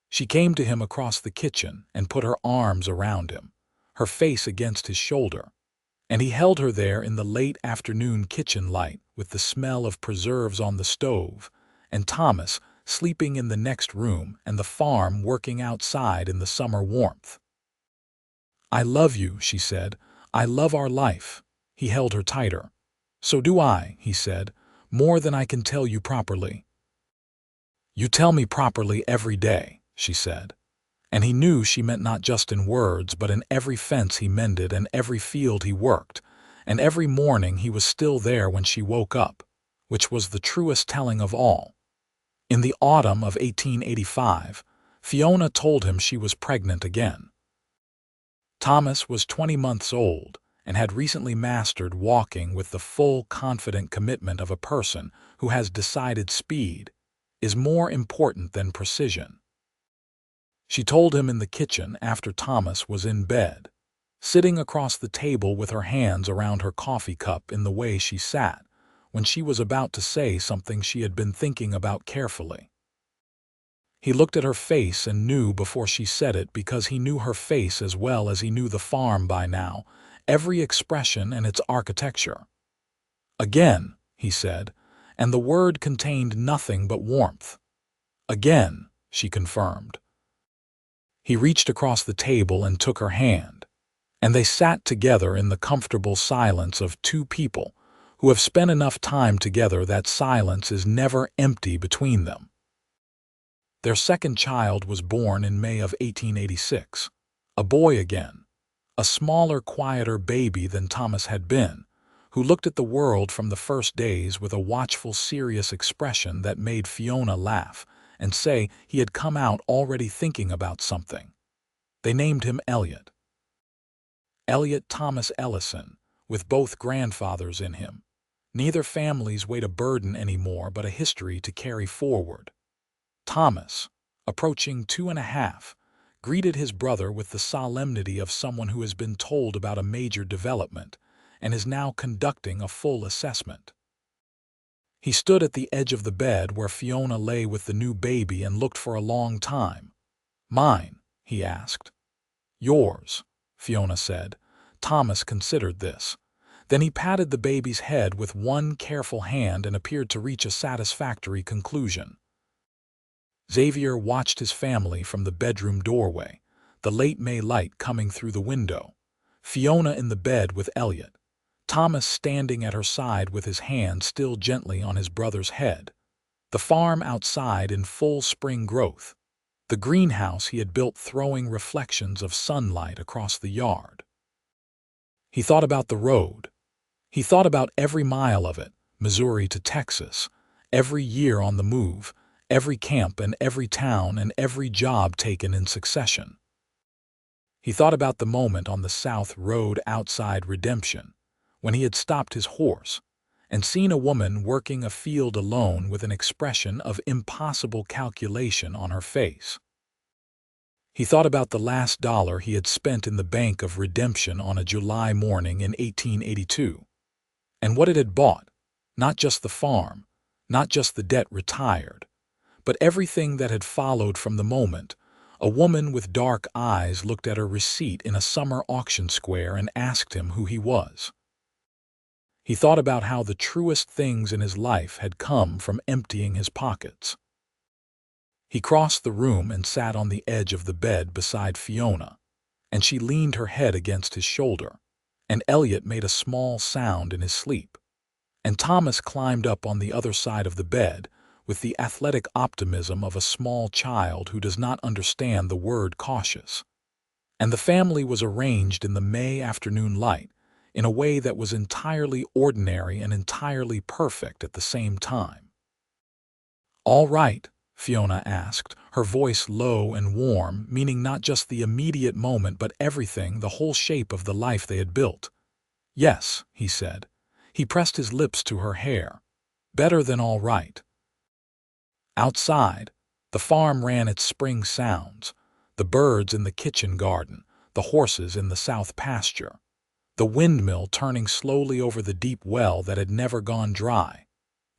[SPEAKER 1] She came to him across the kitchen and put her arms around him, her face against his shoulder, and he held her there in the late afternoon kitchen light with the smell of preserves on the stove, and Thomas sleeping in the next room and the farm working outside in the summer warmth. "I love you," she said. "I love our life." He held her tighter. "So do I," he said, "more than I can tell you properly." "You tell me properly every day," she said. And he knew she meant not just in words, but in every fence he mended and every field he worked, and every morning he was still there when she woke up, which was the truest telling of all. In the autumn of 1885, Fiona told him she was pregnant again. Thomas was 20 months old and had recently mastered walking with the full, confident commitment of a person who has decided speed is more important than precision. She told him in the kitchen after Thomas was in bed, sitting across the table with her hands around her coffee cup in the way she sat, when she was about to say something she had been thinking about carefully. He looked at her face and knew before she said it, because he knew her face as well as he knew the farm by now, every expression and its architecture. "Again," he said, and the word contained nothing but warmth. "Again," she confirmed. He reached across the table and took her hand, and they sat together in the comfortable silence of 2 people who have spent enough time together that silence is never empty between them. Their second child was born in May of 1886, a boy again, a smaller, quieter baby than Thomas had been, who looked at the world from the first days with a watchful, serious expression that made Fiona laugh and say he had come out already thinking about something. They named him Elliot. Elliot Thomas Ellison, with both grandfathers in him. Neither family's weight a burden anymore, but a history to carry forward. Thomas, approaching 2.5, greeted his brother with the solemnity of someone who has been told about a major development and is now conducting a full assessment. He stood at the edge of the bed where Fiona lay with the new baby and looked for a long time. "Mine?" he asked. "Yours," Fiona said. Thomas considered this. Then he patted the baby's head with one careful hand and appeared to reach a satisfactory conclusion. Xavier watched his family from the bedroom doorway, the late May light coming through the window. Fiona in the bed with Elliot, Thomas standing at her side with his hand still gently on his brother's head. The farm outside in full spring growth. The greenhouse he had built throwing reflections of sunlight across the yard. He thought about the road. He thought about every mile of it, Missouri to Texas, every year on the move, every camp and every town and every job taken in succession. He thought about the moment on the South Road outside Redemption, when he had stopped his horse and seen a woman working a field alone with an expression of impossible calculation on her face. He thought about the last dollar he had spent in the Bank of Redemption on a July morning in 1882, and what it had bought, not just the farm, not just the debt retired, but everything that had followed from the moment. A woman with dark eyes looked at her receipt in a summer auction square and asked him who he was. He thought about how the truest things in his life had come from emptying his pockets. He crossed the room and sat on the edge of the bed beside Fiona, and she leaned her head against his shoulder, and Elliot made a small sound in his sleep, and Thomas climbed up on the other side of the bed with the athletic optimism of a small child who does not understand the word cautious. And the family was arranged in the May afternoon light in a way that was entirely ordinary and entirely perfect at the same time. "All right?" Fiona asked, her voice low and warm, meaning not just the immediate moment but everything, the whole shape of the life they had built. "Yes," he said. He pressed his lips to her hair. "Better than all right." Outside, the farm ran its spring sounds, the birds in the kitchen garden, the horses in the south pasture, the windmill turning slowly over the deep well that had never gone dry,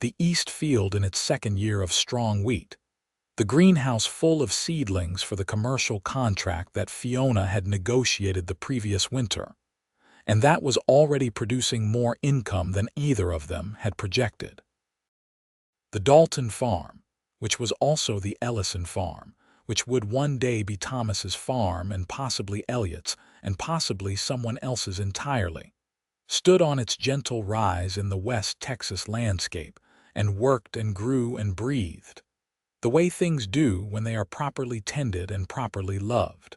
[SPEAKER 1] the east field in its second year of strong wheat, the greenhouse full of seedlings for the commercial contract that Fiona had negotiated the previous winter, and that was already producing more income than either of them had projected. The Dalton farm, which was also the Ellison farm, which would one day be Thomas's farm and possibly Elliot's and possibly someone else's entirely, stood on its gentle rise in the West Texas landscape and worked and grew and breathed, the way things do when they are properly tended and properly loved.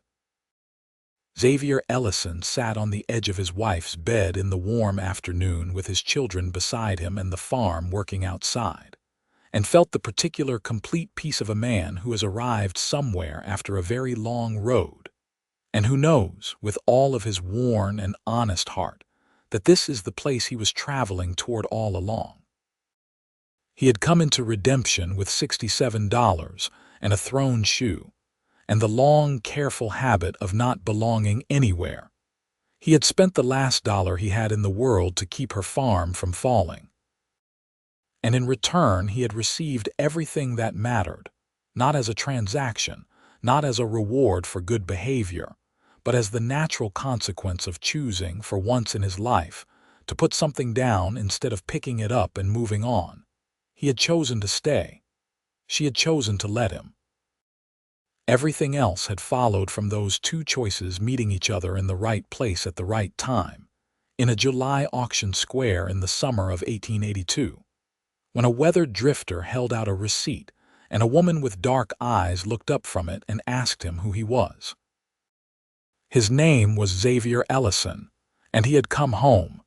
[SPEAKER 1] Xavier Ellison sat on the edge of his wife's bed in the warm afternoon with his children beside him and the farm working outside, and felt the particular complete peace of a man who has arrived somewhere after a very long road, and who knows, with all of his worn and honest heart, that this is the place he was traveling toward all along. He had come into Redemption with $67 and a thrown shoe, and the long, careful habit of not belonging anywhere. He had spent the last dollar he had in the world to keep her farm from falling. And in return he had received everything that mattered, not as a transaction, not as a reward for good behavior, but as the natural consequence of choosing, for once in his life, to put something down instead of picking it up and moving on. He had chosen to stay. She had chosen to let him. Everything else had followed from those two choices meeting each other in the right place at the right time, in a July auction square in the summer of 1882. When a weathered drifter held out a receipt, and a woman with dark eyes looked up from it and asked him who he was. His name was Xavier Ellison, and he had come home.